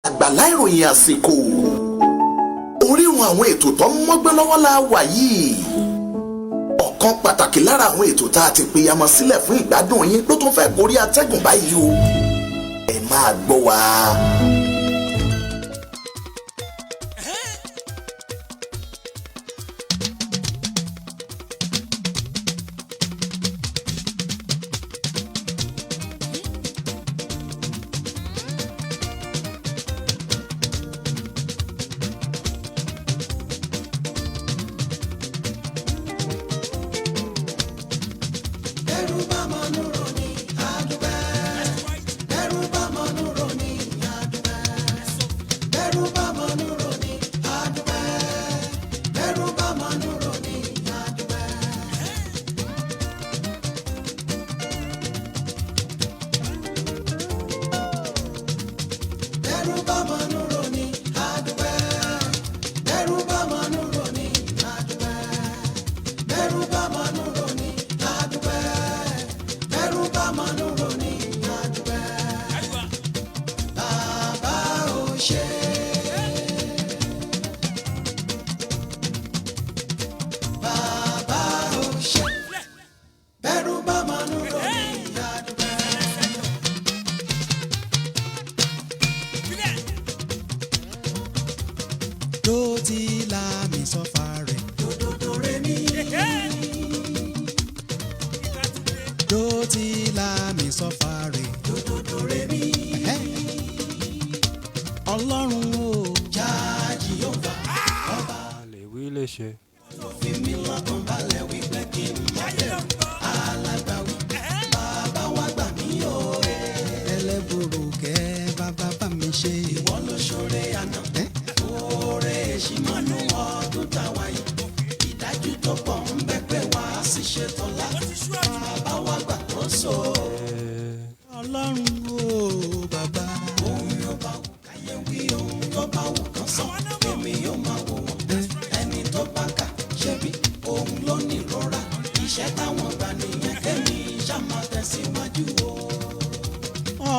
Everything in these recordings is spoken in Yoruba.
àgbàlá ìròyìn àsìkò orírun àwọn ètò tó ń mọ́gbẹ́ lọ́wọ́ la wà yìí ọ̀kan pàtàkì lára àwọn ètò tá a ti pèyàmọ́ sílẹ̀ fún ìgbádùn yín ló tún fẹ́ gorí atẹ́gùn báyìí o ẹ máa gbọ́ wa.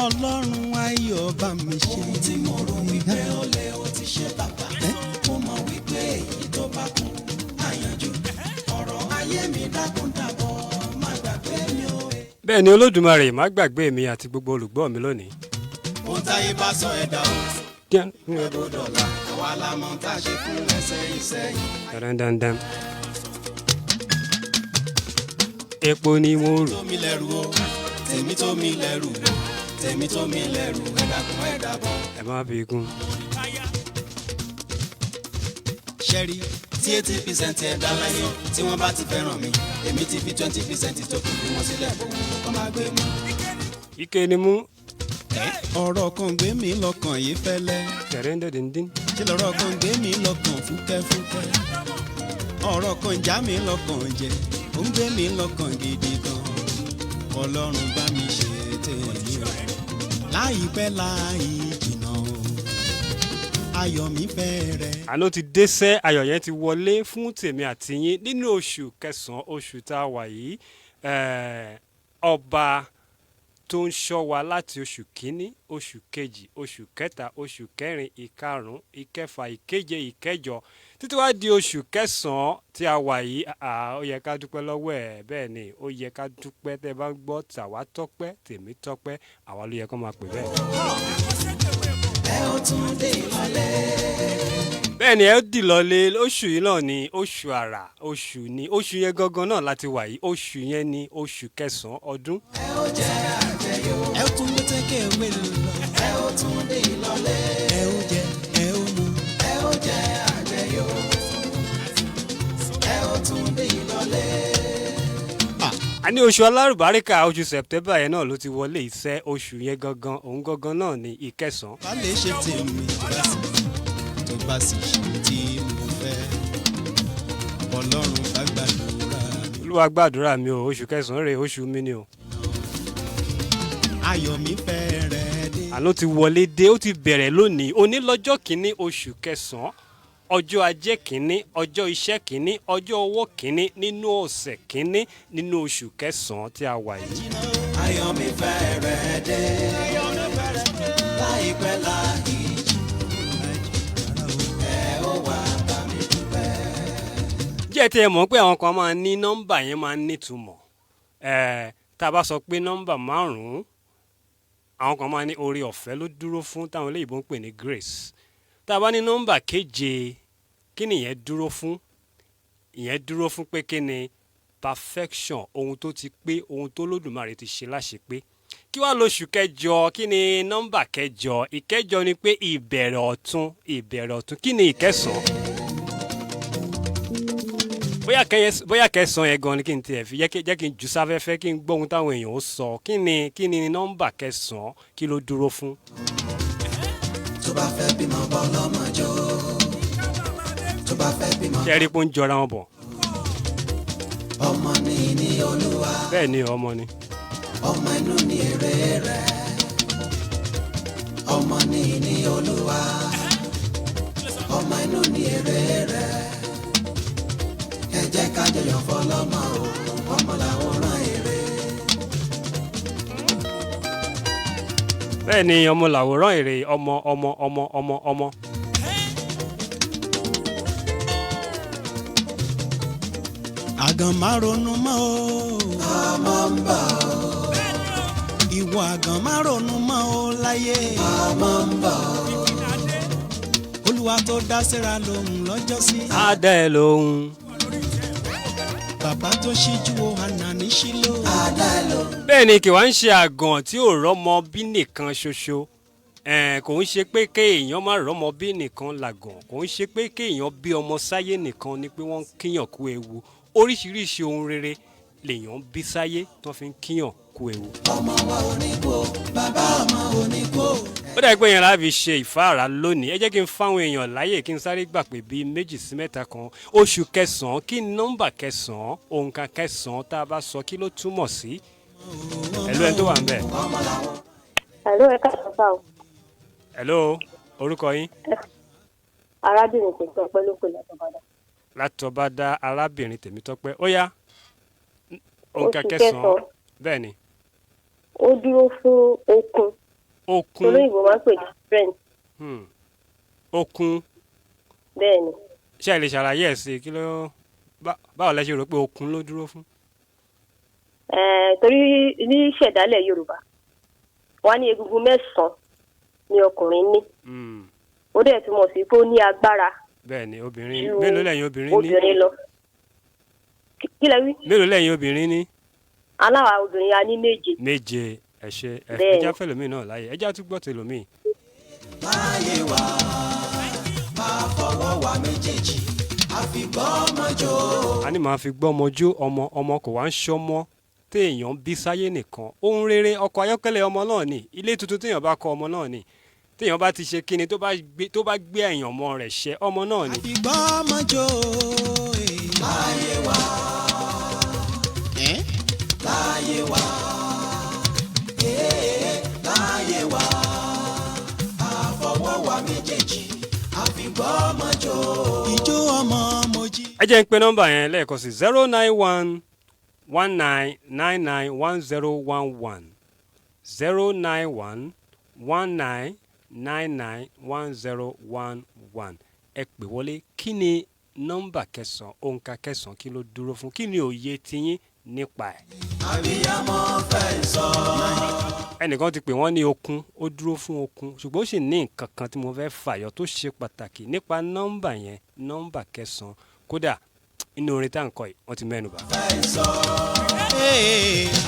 Ọlọ́run ayọ̀ bá mi ṣe. Ohun tí mo rò wípé ó lè ó ti ṣe bàbá. Mo mọ̀ wípé èyí tó bá kún àyànjú. Ọ̀rọ̀ ayé mi dákun dàbọ̀ má gbàgbé mi o. Bẹ́ẹ̀ ni Olódùmarè má gbàgbé mi àti gbogbo olùgbọ́ mi lónìí. Ohun táyé bá sọ ẹ̀dá o. Ẹ̀bùn dọ̀là àwa la mọ̀ tá a ṣe fún ẹsẹ̀ ìsẹ́yìn. Dandan. Epo ni mo rò. Tó mi lẹ́rù o, tèmi tó mi lẹ́rù o. Tèmi tó mi lẹ́rù ẹ̀dàkùn ẹ̀dàbọ̀. Ẹ má fi kún. Ṣẹ́rí tí 80% ẹ̀dá láyé tí wọ́n bá ti fẹ́ràn mi èmi ti fi 20% tó kù bí wọ́n sílẹ̀ fún mi kọ́ máa gbé mú. Ike ni mú. Ọ̀rọ̀ kan gbé mi lọ́kàn yìí fẹ́lẹ́. Tẹ̀rẹ́ndẹ̀dẹ̀ndín. Ṣé lọ́rọ̀ kan gbé mi lọ́kàn fúkẹ́fúkẹ́? Ọ̀rọ̀ kan já mi lọ́kàn jẹ ó ń gbé mi lọ́kàn gidi gan. Ọlọ́run bá mi ṣe tèmi o láìpẹ́ láì jìnnà o ayọ̀ mi fẹ́rẹ̀. Àná ti dé sẹ́ ayọ̀ yẹn ti wọlé fún tèmi àti yín nínú oṣù kẹsàn-án oṣù tá a wà yìí ọba tó ń ṣọ́ wa láti oṣù kínní oṣù kejì oṣù kẹta oṣù kẹrin ìkarùn-ún ìkẹfà ìkeje ìkẹjọ títí wá di oṣù kẹsàn-án tí a wà yìí ó yẹ ká dúpẹ́ lọ́wọ́ ẹ̀ bẹ́ẹ̀ ni ó yẹ ká dúpẹ́ tẹ́ bá ń gbọ́ tàwa tọ́pẹ́ tèmi tọ́pẹ́ àwa ló yẹ kó máa pè bẹ́ẹ̀. Ẹ ó tún dé ìlọlẹ́. Bẹ́ẹ̀ ni ẹ ó dì lọlé oṣù yìí náà ni oṣù àrà oṣù ni oṣù yẹn gangan náà láti wà yìí oṣù yẹn ni oṣù kẹsàn-án ọdún. Ẹ ó jẹ àjẹyó. Ẹ ó tún lé tẹ́kẹ̀ wé lọ. Ẹ ó tún dé ìlọlẹ́. Ẹ ó jẹ ẹ ó mu. Ẹ ó jẹ àjẹyó. Ẹ ó tún dé ìlọlẹ́. A ní oṣù alárùbáríkà oṣù September yẹn náà ló ti wọlé iṣẹ́ oṣù yẹn gangan òun gangan náà ni ìkẹsàn-án. Bá lè ṣe tèmi tó bá sì ṣe tí mo fẹ́ Ọlọ́run bá gbàdúrà mi. Olúwa gbàdúrà mi o oṣù kẹsàn-án rèé oṣù mi ni o. Ayọ̀ mi fẹ́rẹ̀ dé. Àná ti wọlé dé ó ti bẹ̀rẹ̀ lónìí òní lọ́jọ́ kìíní oṣù kẹsàn-án ọjọ́ ajé kìíní ọjọ́ iṣẹ́ kìíní ọjọ́ owó kìíní nínú ọ̀sẹ̀ kìíní nínú oṣù kẹsàn-án tí a wà yìí. Ayọ̀ mi fẹ́rẹ̀ dé láìpẹ́ láì jìnnà. ẹ ti ẹ mọ̀ pé àwọn kan máa ní nọ́mbà yẹn máa ń nítumọ̀ tá a bá sọ pé nọ́mbà 5 àwọn kan máa ní oore ọ̀fẹ́ ló dúró fún táwọn olóyìnbó ń pè ní grace tá a bá ní nọ́mbà 7 kí ni ìyẹn dúró fún ìyẹn dúró fún pé kí ni perfection ohun tó ti pé ohun tó lódùmarè ti ṣe láṣepé kí wàá lóṣù kẹjọ kí ni nọ́mbà kẹjọ ìkẹjọ ni pé ìbẹ̀rẹ̀ ọ̀tun kí ni ìkẹsàn-án bóyá kẹsàn-án yẹn gan ni kí n tiẹ̀ fi jẹ́ kí n jù sáfẹ́fẹ́ kí n gbọ́ ohun táwọn èèyàn ó sọ kí ni nọ́mbà kẹsàn-án kí ló dúró fún. tó bá fẹ́ bímọ bọ́ lọ́mọ jọ tó bá fẹ́ bímọ. ṣe é rí pé ó ń jọra wọn bọ̀. ọmọ ní olúwa. bẹ́ẹ̀ ni ọmọ ni. ọmọ inú ni èrè rẹ̀ ọmọ ní olúwa ọmọ inú ni èrè rẹ̀ ẹ jẹ́ ká jọyọ̀ fọlọ́mọ o ọmọ làwòrán èrè. bẹ́ẹ̀ ni ọmọ làwòrán èrè ọmọ. àgàn má ronú mọ́ o ọmọ ń bọ̀ o ìwọ àgàn má ronú mọ́ o láyé ọmọ ń bọ̀ o olúwa tó dá Sẹ́rà lóhùn lọ́jọ́sí á dá ẹ lóhùn. bàbá tó ṣíjú wo Hánà ní Ṣílò á dá ẹ lóhùn. bẹ́ẹ̀ ni kì wá ń ṣe àgàn tí ò rọ́mọ bí nìkan ṣoṣo kò ń ṣe pé kéèyàn má rọ́mọ bí nìkan làgàn kò ń ṣe pé kéèyàn bí ọmọ sáyé nìkan ni pé wọ́n ń kíyàn kú ewu oríṣiríṣi ohun rere lèèyàn bí sáyé tó fi ń kíyàn kú ewu. ọmọ wa ò ní kú bàbá ọmọ ò ní kú. ó dàgbé pé yẹn láti ṣe ìfáàrà lónìí ẹ jẹ́ kí n fáwọn èèyàn láyè kí n sáré gbà pé bíi 2 sí 3 kan oṣù kẹsàn-án kí nọ́mbà kẹsàn-án òǹkà kẹsàn-án tá a bá sọ kí ló túmọ̀ sí ẹ̀lú ẹni tó wà ń bẹ̀. Hello, ẹ káàsán sáà o. Hello, orúkọ yín. Arábìnrin Tèmítọ́pẹ́ ló pè látọ̀bádà. Látọ̀bádà arábìnrin Tèmítọ́pẹ́ ó yá òǹkà kẹsàn-án bẹ́ẹ̀ ni. Ó dúró fún okun. Okun. Olóyìnbó máa ń pè ní strength. Okun. Bẹ́ẹ̀ ni. ṣé ẹ lè ṣàlàyé ẹ̀ sí kí ló báwo lẹ ṣe rò pé okun ló dúró fún. Torí ní ìṣẹ̀dálẹ̀ Yorùbá wọ́n á ní egungun 9 ni ọkùnrin ní. Ó dẹ̀ túmọ̀ sí pé ó ní agbára. bẹ́ẹ̀ ni obìnrin mélòó lẹ́yìn obìnrin ní. obìnrin lọ. kí lẹ wí. mélòó lẹ́yìn obìnrin ní. aláwa obìnrin a ní 7. 7 ẹ ṣe ẹja fẹlòmíì náà láyè ẹja tún gbọ́ tẹlòmíì. láyé wa máa fọwọ́ wa méjèèjì àfi gbọ́ ọmọ jò. a ní màá fi gbọ́ ọmọ jó ọmọ kò wá ń ṣọmọ téèyàn bí sáyé nìkan ohun rere ọkọ̀ ayọ́kẹ́lẹ́ ọmọ náà ni ilé tuntun téèyàn bá kọ́ ọmọ náà ni téèyàn bá ti ṣe kíni tó bá gbé ẹ̀yàn ọmọ rẹ̀ ṣe ọmọ náà ni. àfi gbọ́ ọmọ jò láyé wa láyé wa láyé wa àfọwọ́ wa méjèèjì àfi gbọ́ ọmọ jò ìjó ọmọ mojí. ẹ jẹ́ ń pe nọ́mbà yẹn lẹ́ẹ̀kan sí 091 19991011 091 19991011 ẹ pè wọlé kí ni nọ́mbà kẹsàn-án òǹkà kẹsàn-án kí ló dúró fún kí ni òye tiyín nípa ẹ̀. àbíyamọ fẹ́ sọ. ẹnìkan ti pè wọ́n ní okun ó dúró fún okun ṣùgbọ́n ó sì ní nǹkan kan tí mo fẹ́ fàyọ tó ṣe pàtàkì nípa nọ́mbà yẹn nọ́mbà kẹsàn-án kódà inú orin tá à ń kọ yìí wọ́n ti mẹ́nu bà. fẹ́ sọ.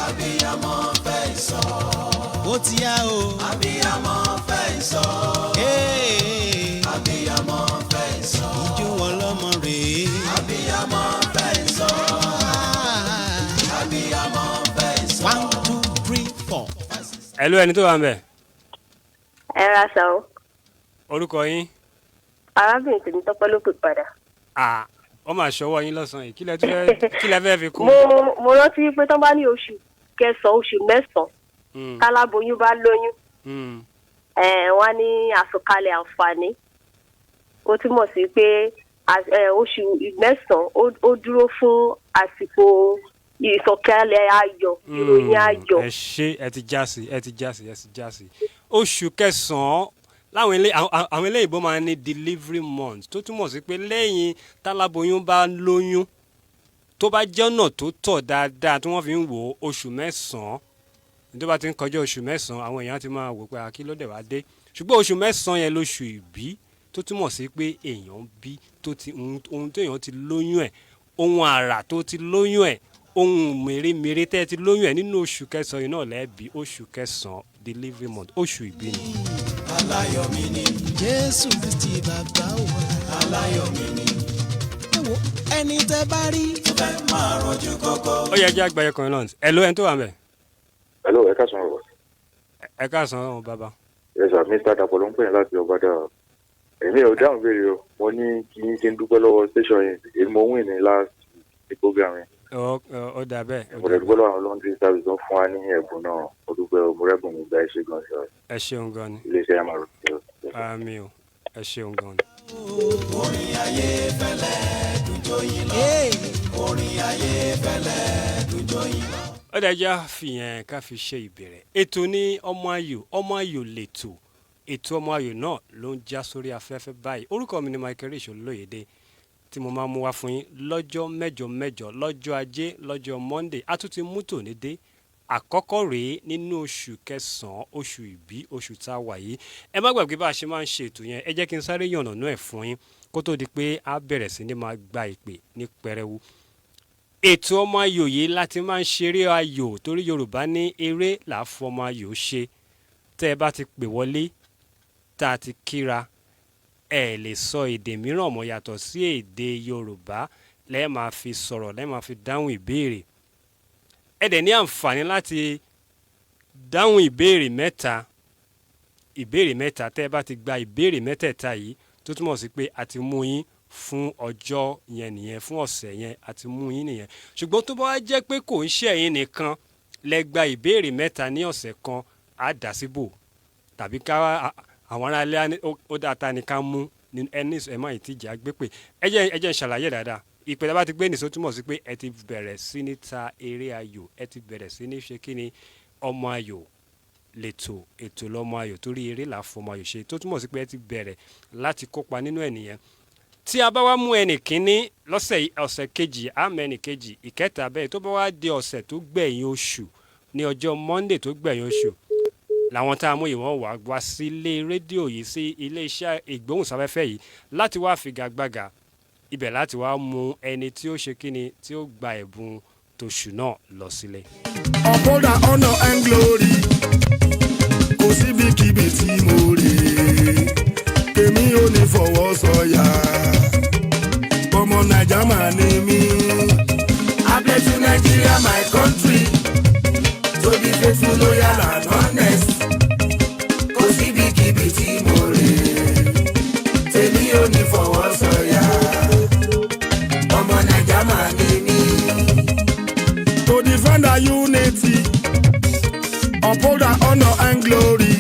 àbíyamọ fẹ́ sọ. ó ti yá o. àbíyamọ fẹ́ sọ. àbíyamọ fẹ́ sọ. ìjó ọlọ́mọ rèé. àbíyamọ fẹ́ sọ. àbíyamọ fẹ́ sọ. 1 2 3 4. ẹ̀lú ẹni tó wà ń bẹ̀. ẹ ra sàn o. orúkọ yín. Arábìnrin Tèmítọ́pẹ́ ló pè padà. wọ́n máa ṣọwọ́ yín lọ́sàn-án yìí kí lẹ fẹ́ fi kún. mo rántí pé tán bá ní oṣù kẹsàn-án oṣù 9 káláboyún bá lóyún wọ́n á ní àsọkalẹ̀ àǹfààní ó túmọ̀ sí pé oṣù 9 ó dúró fún àsìkò ìsọ̀kalẹ̀ ayọ̀ ìròyìn ayọ̀. ẹ ṣe ẹ ti já sí oṣù kẹsàn-án àwọn ilé ìbò máa ń ní delivery month tó túmọ̀ sí pé lẹ́yìn táláboyún bá lóyún tó bá jẹ́ ọ̀nà tó tọ́ dáadáa tí wọ́n fi ń wò oṣù mẹ́sàn-án tó bá ti ń kọjá oṣù mẹ́sàn-án àwọn èèyàn ti máa wò pé kí ló dé wá dé ṣùgbọ́n oṣù mẹ́sàn-án yẹn lóṣù ìbí tó túmọ̀ sí pé èèyàn bí tó ti ohun tó èèyàn ti lóyún ẹ̀ ohun àrà tó ti lóyún ẹ̀ ohun mèremère tẹ́ ẹ ti lóyún ẹ̀ nínú oṣù kẹsàn-án yìí náà lẹ́ẹ̀bí oṣù kẹsàn-án delivery month oṣù ìbí ni. aláyọ̀ mi ni Jésù Kristi bàbá wa aláyọ̀ mi ni ẹni tẹ́ bá rí tó fẹ́ máa rojú kókó. ó yẹ jẹ́ àgbáyé kan náà ẹ̀ ló ẹni tó wà mẹ́. hello ẹ káàsán ọ̀rọ̀. ẹ káàsán ọ̀hún bàbá. yes sir Mr. Dapò ló ń pè é láti ọ̀bádà. èmi ò dáhùn béèrè o mo ní kí n ṣe ń dúpẹ́ lọ́wọ́ station yẹn èmi mo win ní last program yẹn. ó dà bẹ́ẹ̀. mo lè dúpẹ́ lọ́wọ́ àwọn laundry service tó fún wa ní ẹ̀bùn náà mo dúpẹ́ mo rẹ́bùn mi gba ẹ ṣe gan sọ. ẹ ṣeun gan ni. iléeṣẹ́ yẹn máa rò sí ọ. àmì o ẹ ṣeun gan ni. orin ayé fẹ́lẹ́ dùjọ́ yín lọ orin ayé fẹ́lẹ́ dùjọ́ yín lọ. ó dájá fìyẹn ká fi ṣe ìbẹ̀rẹ̀ ètò ní ọmọ ayò lẹ́tọ̀ ètò ọmọ ayò náà ló ń já sórí afẹ́fẹ́ báyìí orúkọ mi ni Michael Olóyèdè tí mo máa mú wá fún yín lọ́jọ́ mẹ́jọ lọ́jọ́ ajé lọ́jọ́ Monday a tún ti mú tòní dé àkọ́kọ́ rèé nínú oṣù kẹsàn-án oṣù ìbí oṣù tá a wà yìí ẹ má gbàgbé bá a ṣe máa ń ṣe ètò yẹn ẹ jẹ́ kí n sáré yànnàná ẹ̀ fún yín kó tó di pé a bẹ̀rẹ̀ sí ní máa gba ìpè ní pẹrẹwu ètò ọmọ ayò yìí láti máa ń ṣeré ayò torí Yorùbá ní eré làá fọmọ ayò ṣe tẹ́ ẹ bá ti pè wọlé tá a ti kíra ẹ lè sọ èdè mìíràn mọ́ yàtọ̀ sí èdè Yorùbá lẹ́ẹ̀ máa fi sọ̀rọ̀ lẹ́ẹ̀ máa fi dáhùn ìbéèrè ẹ dẹ̀ ní àǹfààní láti dáhùn ìbéèrè mẹ́ta tẹ́ ẹ bá ti gba ìbéèrè mẹ́tẹ̀ẹ̀ta yìí tó túmọ̀ sí pé a ti mú yín fún ọjọ́ yẹn nìyẹn fún ọ̀sẹ̀ yẹn a ti mú yín nìyẹn ṣùgbọ́n tó bá wá jẹ́ pé kò ń ṣe ẹ̀yin nìkan lẹ gba ìbéèrè mẹ́ta ní ọ̀sẹ̀ kan á dà síbò tàbí ká àwọn aráalé ó dáa ta ni ká mú ẹni ẹ̀ má ti jà gbé pé ẹ jẹ́ ń ṣàlàyé dáadáa ìpè bá ti gbé nìṣó túmọ̀ sí pé ẹ ti bẹ̀rẹ̀ sí ní ta eré ayò ẹ ti bẹ̀rẹ̀ sí ní ṣe kí ni ọmọ ayò lẹ́tọ̀ ètò lọ́mọ ayò torí eré là fọmọ ayò ṣe tó túmọ̀ sí pé ẹ ti bẹ̀rẹ̀ láti kópa nínú ẹ̀ nìyẹn tí a bá wá mú ẹnì kínní ọ̀sẹ̀ kejì àmọ́ ẹnì kejì ìkẹta bẹ́ẹ̀ tó bá wá di ọ̀sẹ̀ tó gbẹ̀yìn oṣù ní ọjọ́ Monday tó gbẹ̀yìn oṣù làwọn tá a mú ìwọ̀n wá sí ilé rédíò yìí sí ilé iṣẹ́ ìgbóhùnsáfẹ́fẹ́ yìí láti wá figagbága ibẹ̀ láti wá mú ẹni tí ó ṣe kíni tí ó gba ẹ̀bùn tòṣù náà lọ sílé. uphold our honour and glory kò síbikíbi tí mo rè èmi ò ní fọwọ́ sọ̀yà ọmọ Naija máa ní mí. I pledge to Nigeria my country to be faithful loyal and honest kò síbikíbi tí mo rè èmi ò ní fọwọ́ sọ̀yà ọmọ Naija máa ní mí. To defend our unity, uphold our honour and glory.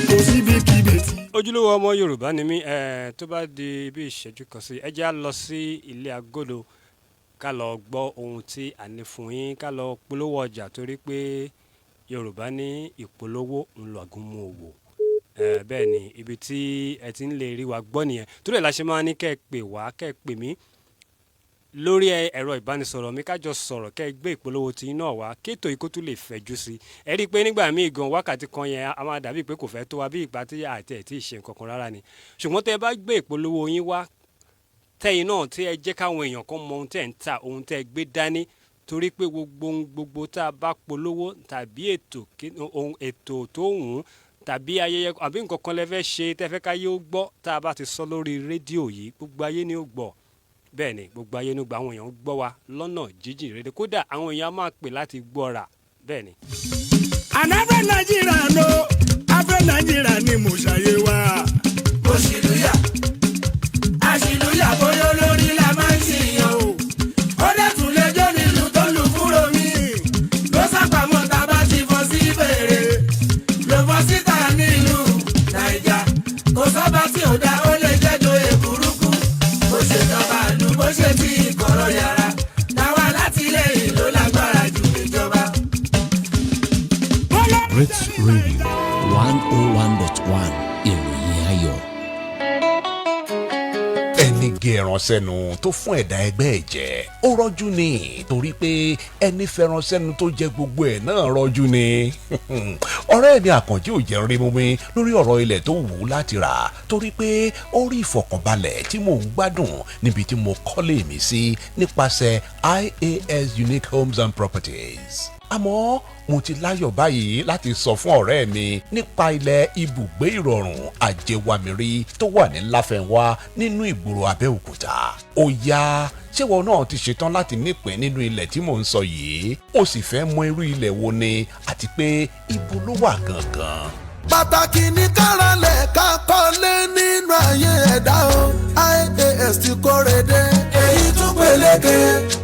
Kò síbikíbi tí. ojúlówó ọmọ Yorùbá ni mí tó bá di bí ìṣẹ́jú kan sí ẹ jẹ́ á lọ sí ilé agodo ká lọ gbọ́ ohun tí a ní fún yín ká lọ polówó ọjà torí pé Yorùbá ní ìpolówó ńlọgùnmù òwò bẹ́ẹ̀ ni ibi tí ẹ ti ń lè rí wa gbọ́ nìyẹn torí ẹ̀ la ṣe máa ní kẹ́ ẹ pè wá kẹ́ ẹ pè mí lórí ẹ̀rọ ìbánisọ̀rọ̀ mi kájọ sọ̀rọ̀ kẹ́ ẹ gbé ìpolówó tí náà wá kéètò ikú tún lè fẹ̀jú sí ẹ rí i pé nígbà míì gan wákàtí kan yẹn a máa dàbí pé kò fẹ́ tó wa bí ìgbà tí àti ẹ̀ tí ì ṣe nǹkan kan rárá ni ṣùgbọ́n tẹ́ ẹ bá gbé ìpolówó yín wá tẹ́yìn náà tí ẹ jẹ́ káwọn èèyàn kan mọ ohun tẹ́ ẹ ń ta ohun tẹ́ ẹ gbé dání torí pé gbogbo tá a bá polówó tàbí ètò tó wùn tàbí ayẹyẹ àbí nǹkan kan lẹ fẹ́ ṣe tẹ́ fẹ́ káyé ó gbọ́ tá a bá ti sọ lórí rédíò yìí gbogbo ayé ni ó gbọ́ bẹ́ẹ̀ ni gbogbo ayé ní gba àwọn èèyàn gbọ́ wa lọ́nà jíjìn rere kódà àwọn èèyàn máa pè láti gbọ́ra bẹ́ẹ̀ ni. ànáfẹ́ Nàìjíríà ló afẹ́ Nàìjíríà ni mo ṣàyè wa. òṣìlúyà àṣìlúyà bóyá olórí la máa ń ṣìyàn o ó dẹ̀tún lẹ́jọ́ nílùú tó lù kúrò mí ló sápamọ́ tá a bá ti fọ́ sí fèrè ló fọ́ síta nílùú Nàìjà kò sọ́ba tí ò dá ó lè jẹ́jọ́ èbúrúkú bó ṣe jọba àlù bó ṣe ti ìkọ̀rọ̀ yàrá táwa látìlẹ́yìn ló lágbára jù ìjọba. Brits Radio 101.1 ìròyìn gé ẹran sẹ́nu tó fún ẹ̀dá ẹgbẹ́ ẹ̀ jẹ ó rọ́jú ni torí pé ẹni fẹ́ràn sẹ́nu tó jẹ gbogbo ẹ̀ náà rọ́jú ni ọ̀rẹ́ mi Àkànjí ò jẹ́ rí mú mi lórí ọ̀rọ̀ ilẹ̀ tó wù ú láti rà torí pé ó rí ìfọ̀kànbalẹ̀ tí mò ń gbádùn níbi tí mo kọ́lé mi sí nípasẹ̀ IAS Unique Homes and Properties. Àmọ́ mo ti láyọ̀ báyìí láti sọ fún ọ̀rẹ́ mi nípa ilẹ̀ ibùgbé ìrọ̀rùn àjẹwàmírí tó wà ní Láfẹnwá nínú ìgboro Abẹ́òkúta. Ó yá ṣéwọ náà ti ṣetán láti nípìn nínú ilẹ̀ tí mò ń sọ yìí ó sì fẹ́ mọ irú ilẹ̀ wo ni àti pé ibo ló wà gangan. Pàtàkì ní kárànlẹ̀ ká kọ́lé nínú ayé ẹ̀dá o IAS ti kórè dé. Èyí tún peléke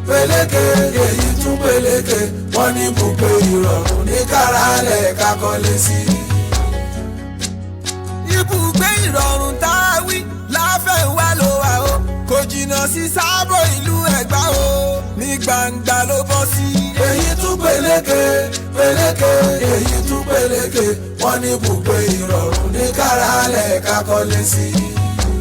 peléke èyí tún peléke wọ́n ní ibùgbé ìrọ̀rùn ní kárànlẹ̀ ká kọ́lé sí. Ibùgbé ìrọ̀rùn tá a wí Láfẹnwá ló wà o kò jìnnà sí sábò ìlú Ẹ̀gbá o ní gbangba ló bọ́ sí. Èyí tún peléke peléke èyí tún peléke wọ́n ní ibùgbé ìrọ̀rùn ní kárànlẹ̀ ká kọ́lé sí.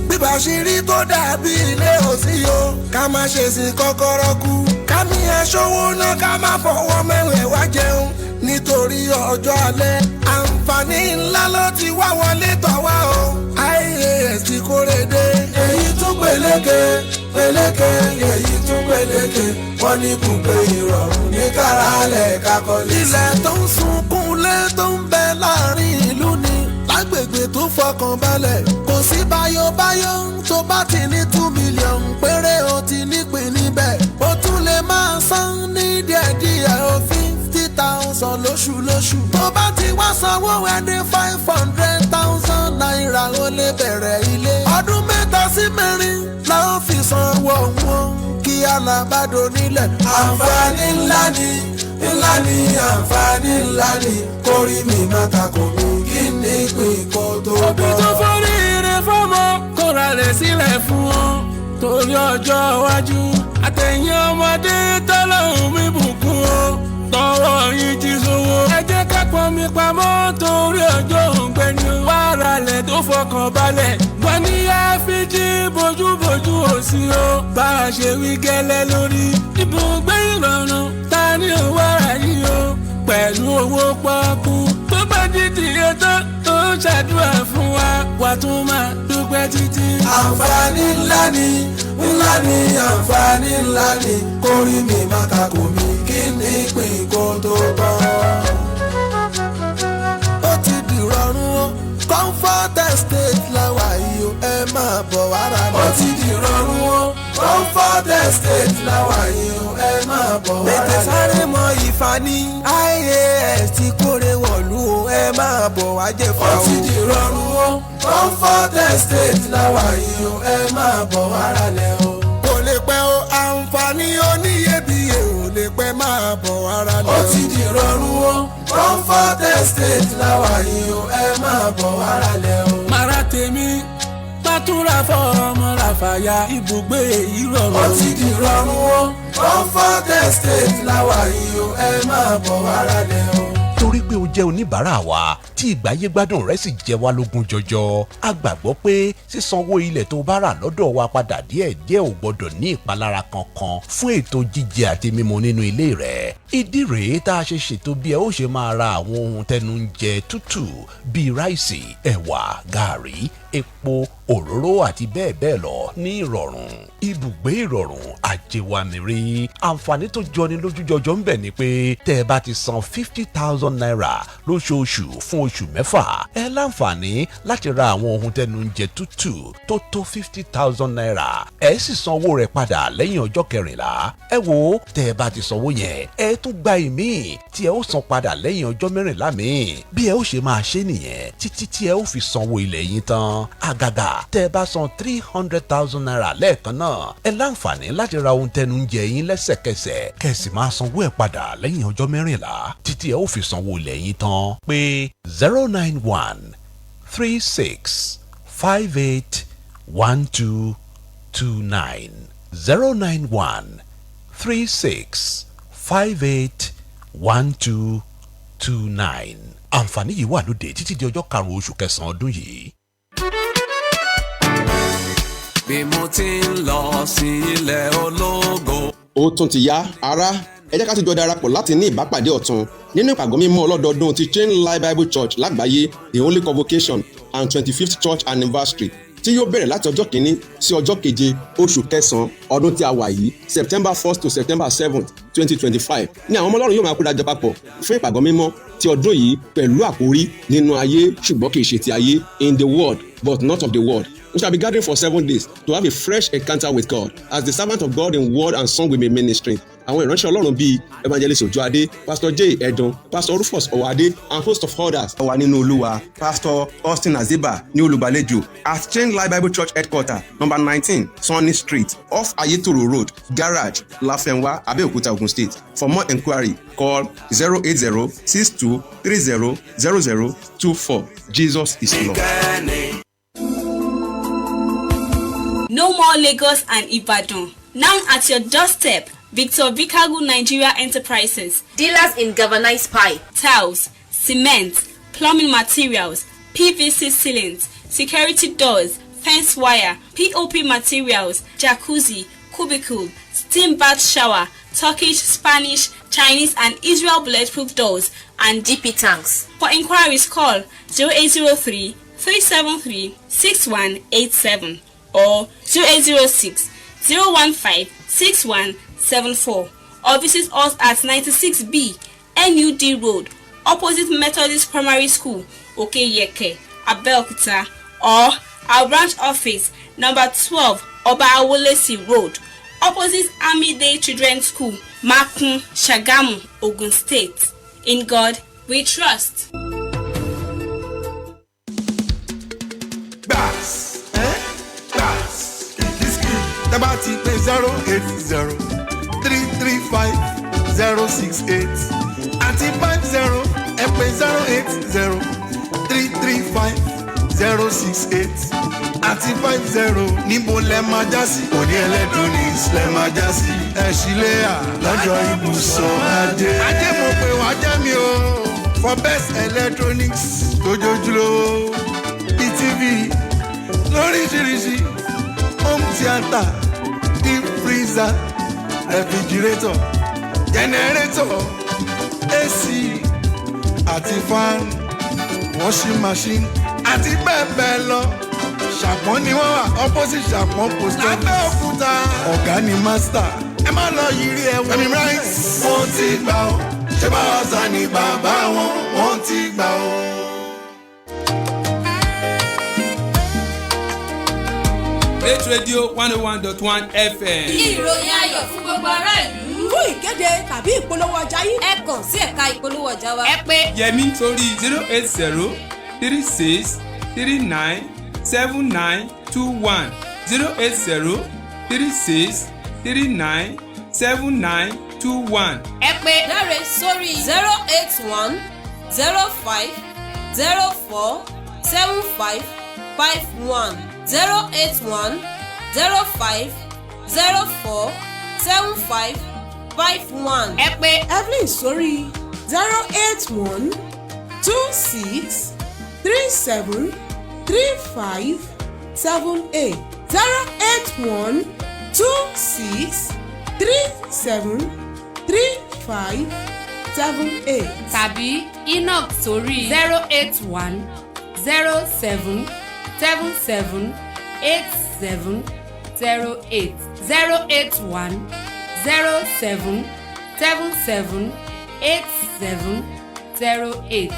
Bíbá ṣe rí tó dàbí ilé òsì o ká má ṣe sí kọ́kọ́rọ́ kú ká mi ẹ̀ṣọ́wó náà ká má fọwọ́ mẹ́wẹ̀ẹ́ wá jẹun nítorí ọjọ́ alẹ́ àǹfààní ńlá ló ti wá wọlé tọ̀ wá o IAS ti kórè dé. Èyí tún peléke peléke èyí tún peléke wọ́n ní ibùgbé ìrọ̀rùn ní kárànlẹ̀ ká kọ́lé sí. Ilẹ̀ tó ń sunkún lé tó ń bẹ láàrin ìlú ni lágbègbè tó fọkàn balẹ̀ kò sí báyọ̀báyọ̀ tó bá ti ní 2 million péré o ti nípìn níbẹ̀ o tún lè máa san ní díẹ̀díẹ̀ o 50,000 lóṣù. Tó bá ti wá sanwó ẹni 500,000 naira ó lè bẹ̀rẹ̀ ilé. Ọdún 3 sí 4 la ó fi sanwó wọn kí alábàdó nílẹ̀. Àǹfààní ńlá ni àǹfààní ńlá ni kórìí mi má takò mí kí ní pín kó tó bọ́. Òbí tó forí rẹ̀ fọ́mọ kó ra rẹ̀ sílẹ̀ fún wọn torí ọjọ́ iwájú àtẹ̀yìn ọmọdé tọ́lọ́hún mi bùkún o tọwọ́ yìí ti sówó. Ẹ jẹ́ ká pọn mi pamọ́ torí ọjọ́ òǹgbẹ́ni o. Wàrà lẹ̀ tó fọkàn balẹ̀ wọ́n ní àfijì bójúbójú òsì o. Bá a ṣe wí gẹ́lẹ́ lórí ibùgbé ìrọ̀rùn ta ni ò wára yìí o pẹ̀lú owó pọ́ọ́kú tó bá dídì ètò tó ń ṣàdúrà fún wa wà tún máa dúpẹ́ títí. Àǹfààní ńlá ni àǹfààní ńlá ni kórìí mi má takò mí kí ní pín kó tó bọ́. Ó ti dìrọ̀rùn o Comfort Estate làwà yìí o ẹ máa bọ̀ wàrà lọ. Ó ti dìrọ̀rùn o Comfort Estate làwà yìí o ẹ máa bọ̀ wàrà lọ. Tètè sáré mọ ìfani IAS ti kórè wọ̀lú o ẹ máa bọ̀ wá jẹ fún wa o. Ó ti dìrọ̀rùn o Comfort Estate làwà yìí o ẹ máa bọ̀ wàrà lẹ o. Kò lè pẹ́ o àǹfààní oníyebíye ò lè pẹ́ máa bọ̀ wàrà lẹ o. Ó ti dìrọ̀rùn o Comfort Estate làwà yìí o ẹ máa bọ̀ wàrà lẹ o. Màrà tèmi pàtúrà fọmọ ràfàyà ibùgbé ìrọ̀rùn. Ó ti dìrọ̀rùn o Comfort Estate làwà yìí o ẹ máa bọ̀ wàrà lẹ o. Torí pé o jẹ́ oníbàárà wa tí ìgbáyé gbádùn rẹ̀ sì jẹ wá lógún jọjọ a gbàgbọ́ pé sísanwó ilẹ̀ tó bá rà lọ́dọ̀ wa padà díẹ̀díẹ̀ ò gbọ́dọ̀ ní ìpalára kankan fún ètò jíjẹ àti mímu nínú ilé rẹ̀. Ìdí rèé tá a ṣe ṣètò bí ẹ ó ṣe máa ra àwọn ohun tẹnu ń jẹ tútù bíi ráìsì, ẹ̀wà, gààrí, epo, òróró àti bẹ́ẹ̀ bẹ́ẹ̀ lọ ní ìrọ̀rùn. Ibùgbé ìrọ̀rùn àjẹwàmírí àǹfààní tó jọni lójú jọjọ ń bẹ ni pé tẹ́ ẹ bá ti san 50,000 naira lóṣooṣù fún oṣù 6 ẹ láǹfààní láti ra àwọn ohun tẹnu ń jẹ tútù tó tó 50,000 naira ẹ sì sanwó rẹ̀ padà lẹ́yìn ọjọ́ 14. Ẹ wo tẹ́ ẹ bá ti sanwó yẹn ẹ tún gba ìmíì tí ẹ ó san padà lẹ́yìn ọjọ́ 14 míì bí ẹ ó ṣe máa ṣe nìyẹn títí tí ẹ ó fi sanwó ilẹ̀ yín tán. Àgàgà tẹ́ ẹ bá san 300,000 naira lẹ́ẹ̀kan náà ẹ láǹfààní láti ra ohun tẹnu ń jẹ yín lẹ́sẹ̀kẹsẹ̀ kẹ̀sì máa sanwó ẹ̀ padà lẹ́yìn ọjọ́ 14 títí ẹ ó fi sanwó ilẹ̀ yín tán pé 091 36 58 1229 091 36 58 1229. Àǹfààní yìí wà lóde títí di ọjọ́ 5 oṣù kẹsàn-án ọdún yìí. bí mo ti ń lọ sí ilẹ̀ ológo. Ó tún ti yá ará ẹ jẹ́ ká tún jọ darapọ̀ láti ní ìbápàdé ọ̀tun nínú ìpàgọ́ mímọ́ ọlọ́dọọdún ti Chain Life Bible Church lágbàáyé the Holy Convocation and 25th Church Anniversary tí yóò bẹ̀rẹ̀ láti ọjọ́ kìíní sí ọjọ́ keje oṣù kẹsàn-án ọdún tí a wà yìí September 1st to September 7th 2025 ní àwọn ọmọ Ọlọ́run yóò máa kó dájọ́ papọ̀ fún ìpàgọ́ mímọ́ ti ọdún yìí pẹ̀lú àkórí nínú ayé ṣùgbọ́n kì í ṣe ti ayé in the world but not of the world. We shall be gathering for 7 days to have a fresh encounter with God as the servant of God in word and song will be ministering. Àwọn ìránṣẹ́ Ọlọ́run bíi Evangelist Ojoade, Pastor J. Edun, Pastor Rufus Owade and host of others. Wà nínú Olúwa, Pastor Austin Aziba ní olùgbàlejò at Chain Life Bible Church Headquarter, number 19, Sunny Street, off Ayetoro Road, Garage, Lafenwa, Abeokuta, Ogun State. For more enquiry, call 080-6230-0024. Jesus is Lord. No more Lagos and Ibadan. Now at your doorstep, Victor Bikagu Nigeria Enterprises. Dealers in galvanized pipe, tiles, cement, plumbing materials, PVC ceilings, security doors, fence wire, POP materials, jacuzzi, cubicle, steam bath shower, Turkish, Spanish, Chinese and Israel bulletproof doors, and DP tanks. For inquiries, call 0803 373 6187 or 0806 015 6174 or visit us at 96B NUD Road opposite Methodist Primary School, Okeyeke, Abeokuta, or our branch office number 12 Oba Awolesi Road opposite Army Day Children's School, Makun, Shagamu, Ogun State. In God we trust. Tẹ́bá ti pé 080-335-068 àti 50 ẹ pé 080-335-068 àti 50 níbo lẹ máa já sí? Òní electronics lẹ máa já sí. Ẹ ṣílẹ̀ à lọ́jọ́ ibùsọ̀ ajé. Ajé mo pè wá jẹ́ mi o for best electronics lójoojúlówó BTV lóríṣiríṣi home theatre deep freezer refrigerator generator AC àti fan washing machine àti bẹ́ẹ̀ bẹ́ẹ̀ lọ. Ṣàpọ́n ni wọ́n wà opposite Ṣàpọ́n post office Abeokuta. Ọ̀gá ni master ẹ má lọ yiri ẹ wọ. Ẹ̀mí right wọ́n ti gbà ó ṣé bá ọ̀sán ni bàbá wọn wọ́n ti gbà ó. Great Radio 101.1 FM. ìròyìn ayọ̀ fún gbogbo ará ìlú. Fún ìkéde tàbí ìpolówó ọjà yín, ẹ kàn sí ẹ̀ka ìpolówó ọjà wa. Ẹ pè Yẹmí sórí 080-3639-7921 080-3639-7921. Ẹ pè Dáre sórí 081-05-04-7551 081-05-04-7551. Ẹ pè Evelyn sórí 081-26-37-3578 081-26-37-3578 tàbí Enoch sórí 081-77-87-08 081-77-87-08.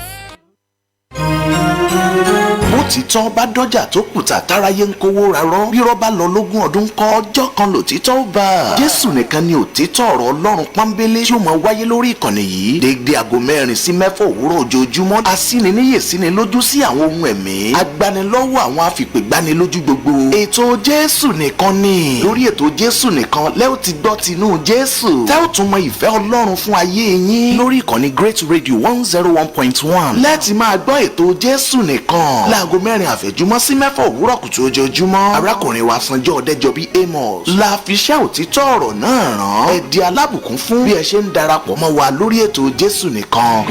Bótítọ́ bá dọ́jà tó kùtà táráyé ń kówó rarọ́ bírọ́ bá lọ lógún ọdún kọ́ ọjọ́ kan lòtítọ́ ó bá. Jésù nìkan ni òtítọ́ ọ̀rọ̀ Ọlọ́run pọ́nbélé tí ó máa wáyé lórí ìkànnì yìí déédéé aago 4 sí 6 òwúrọ̀ ojoojúmọ́. Asíniníyèsíni lójú sí àwọn ohun ẹ̀mí agbanilọ́wọ́ àwọn afìpègbánilójú gbogbo. Ètò Jésù nìkan ni lórí ètò Jésù nìkan lẹ́ ó ti gbọ́ tinú Jésù tẹ́ ó tún mọ ìfẹ́ Ọlọ́run fún ayé yín lórí ìkànnì Great Radio 101.1 lẹ́ẹ̀tì máa gbọ́ ètò Jésù nìkan láago 4 àfẹ̀júmọ́ sí 6 òwúrọ̀ kùtù ojoojúmọ́. Arákùnrin wa Sanjọ́ Ọ̀dẹ́jọbí Amos la fi ṣẹ́ òtítọ́ ọ̀rọ̀ náà rán. Ẹ di alábùkún fún bí ẹ ṣe ń darapọ̀ mọ́ wa lórí ètò Jésù nìkan.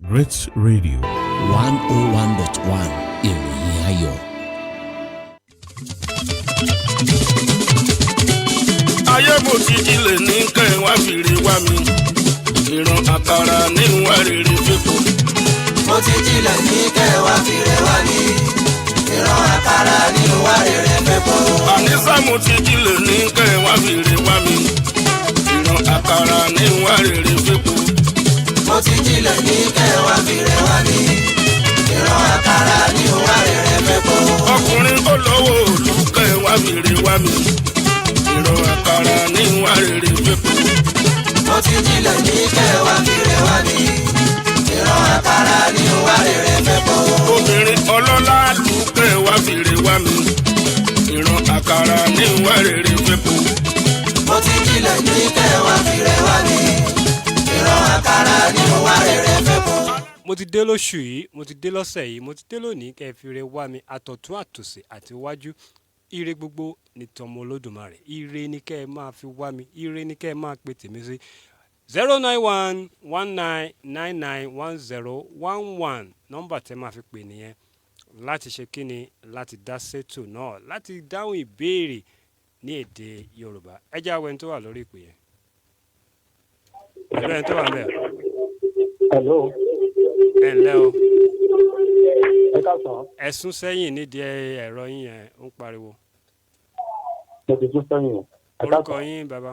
Great Radio 101.1 ìròyìn ayọ̀. ayé mo ti jílẹ̀ ní kẹ́ wá fìrè wá mi ìran àkàrà ní wá rere fipò. mo ti jílẹ̀ ní kẹ́ wá fìrè wá mi ìran àkàrà ní wá rere fipò. àníṣà mo ti jílẹ̀ ní kẹ́ wá fìrè wá mi ìran àkàrà ní wá rere fipò. mo ti jílẹ̀ ní kẹ́ wá fìrè wá mi ìran àkàrà ní wá rere fipò. ọkùnrin tó lówó òlù kẹ́ wá fìrè wá mi ìran àkàrà ní wá rere fipò. mo ti jílẹ̀ ní kẹ́ wá fìrè wá mi ìran àkàrà ní wá rere fipò. obìnrin ọlọ́lá lù kẹ́ wá fìrè wá mi ìran àkàrà ní wá rere fipò. mo ti jílẹ̀ ní kẹ́ wá fìrè wá mi ìran àkàrà ní wá rere fipò. mo ti dé lóṣù yìí mo ti dé lọ́sẹ̀ yìí mo ti dé lónìí kẹ́ ẹ fi re wá mi àtọ̀tún àtòsí àti iwájú ire gbogbo ní tọmọ olódùmarè ire ni kẹ́ ẹ máa fi wá mi ire ni kẹ́ ẹ máa pe tèmi sí 09119991011 nọ́mbà tẹ́ máa fi pè nìyẹn láti ṣe kíni láti dá sétò náà láti dáhùn ìbéèrè ní èdè Yorùbá ẹ jẹ́ àwọn ẹni tó wà lórí ìpè yẹn ẹ̀lọ́ ẹni tó wà ńbẹ̀. Hello. ẹ ǹlẹ́ o. ẹ káàsán. ẹ sún sẹ́yìn nídìí ẹ̀rọ yín yẹn ń pariwo. mo ti sún sẹ́yìn o. orúkọ yín bàbá.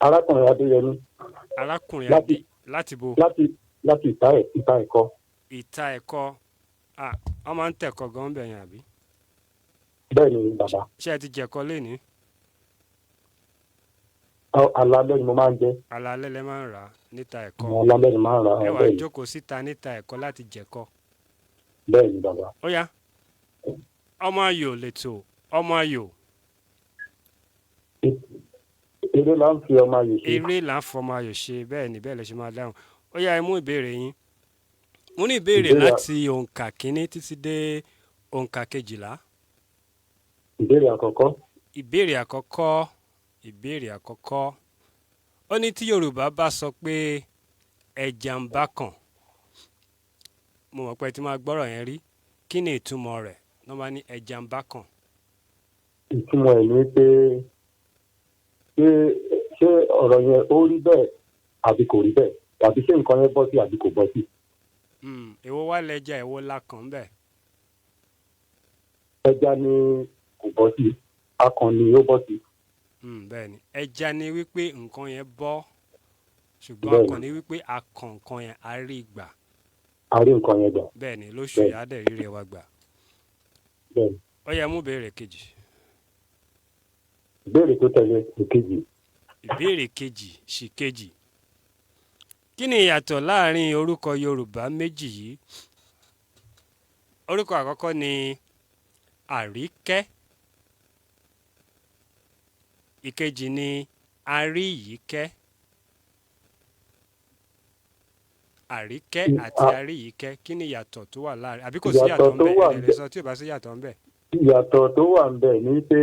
arákùnrin Adéyẹmí. arákùnrin Adé láti bo. láti ìta ẹ̀kọ́. ìta ẹ̀kọ́ wọ́n máa ń tẹ̀kọ́ gan bẹ̀ yẹn àbí. bẹ́ẹ̀ ni bàbá. ṣé ẹ ti jẹ̀kọ́ lénìí. alalẹ́ ni mo máa ń jẹ. alalẹ́ lẹ máa ń rà níta ẹ̀kọ́. alalẹ́ ni máa ń rà. ẹ wá jókòó síta níta ẹ̀kọ́ láti jẹ̀kọ́. bẹ́ẹ̀ ni bàbá. ó yá ọmọ ayò lètò ọmọ ayò. eré là ń fi ọmọ ayò ṣe. eré là ń fọmọ ayò ṣe bẹ́ẹ̀ ni bẹ́ẹ̀ lè ṣe máa dáhùn. ó yá ẹ mú ìbéèrè yín. mo ní ìbéèrè láti òǹkà kínní títí dé òǹkà kejìlá. ìbéèrè àkọ́kọ́. ìbéèrè àkọ́kọ́ ó ní tí Yorùbá bá sọ pé ẹja ń bá kàn mo mọ̀ pé tí máa gbọ́rọ̀ yẹn rí kí ni ìtumọ̀ rẹ̀ wọ́n bá ní ẹja ń bá kàn. ìtumọ̀ ẹ̀ ni pé ṣé ọ̀rọ̀ yẹn ó rí bẹ́ẹ̀ àbí kò rí bẹ́ẹ̀ tàbí ṣé nǹkan yẹn bọ́ sí àbí kò bọ́ sí. èwo wá lẹ́jà èwo la kàn ń bẹ̀. ẹja ni kò bọ́ sí akàn ni ó bọ́ sí. bẹ́ẹ̀ ni ẹja ni wípé nǹkan yẹn bọ́ ṣùgbọ́n akàn ni wípé akàn nǹkan yẹn a rí gbà. a rí nǹkan yẹn gbà. bẹ́ẹ̀ ni lóṣù yìí á dẹ̀ rí rẹ̀ wá gbà. bẹ́ẹ̀ ni. ó yẹ mú ìbéèrè kejì. ìbéèrè tó tẹ̀lé ìkejì. ìbéèrè kejì sí kejì. kí ni ìyàtọ̀ láàrin orúkọ Yorùbá méjì yìí? orúkọ àkọ́kọ́ ni Àríkẹ́. ìkejì ni Aríyìíkẹ́. Àríkẹ́ àti Aríyìíkẹ́ kí ni ìyàtọ̀ tó wà láàrin àbí kò sí ìyàtọ̀ ń bẹ̀ ẹ̀rẹ̀ sọ tí ò bá sí ìyàtọ̀ ń bẹ̀. ìyàtọ̀ tó wà ń bẹ̀ ni pé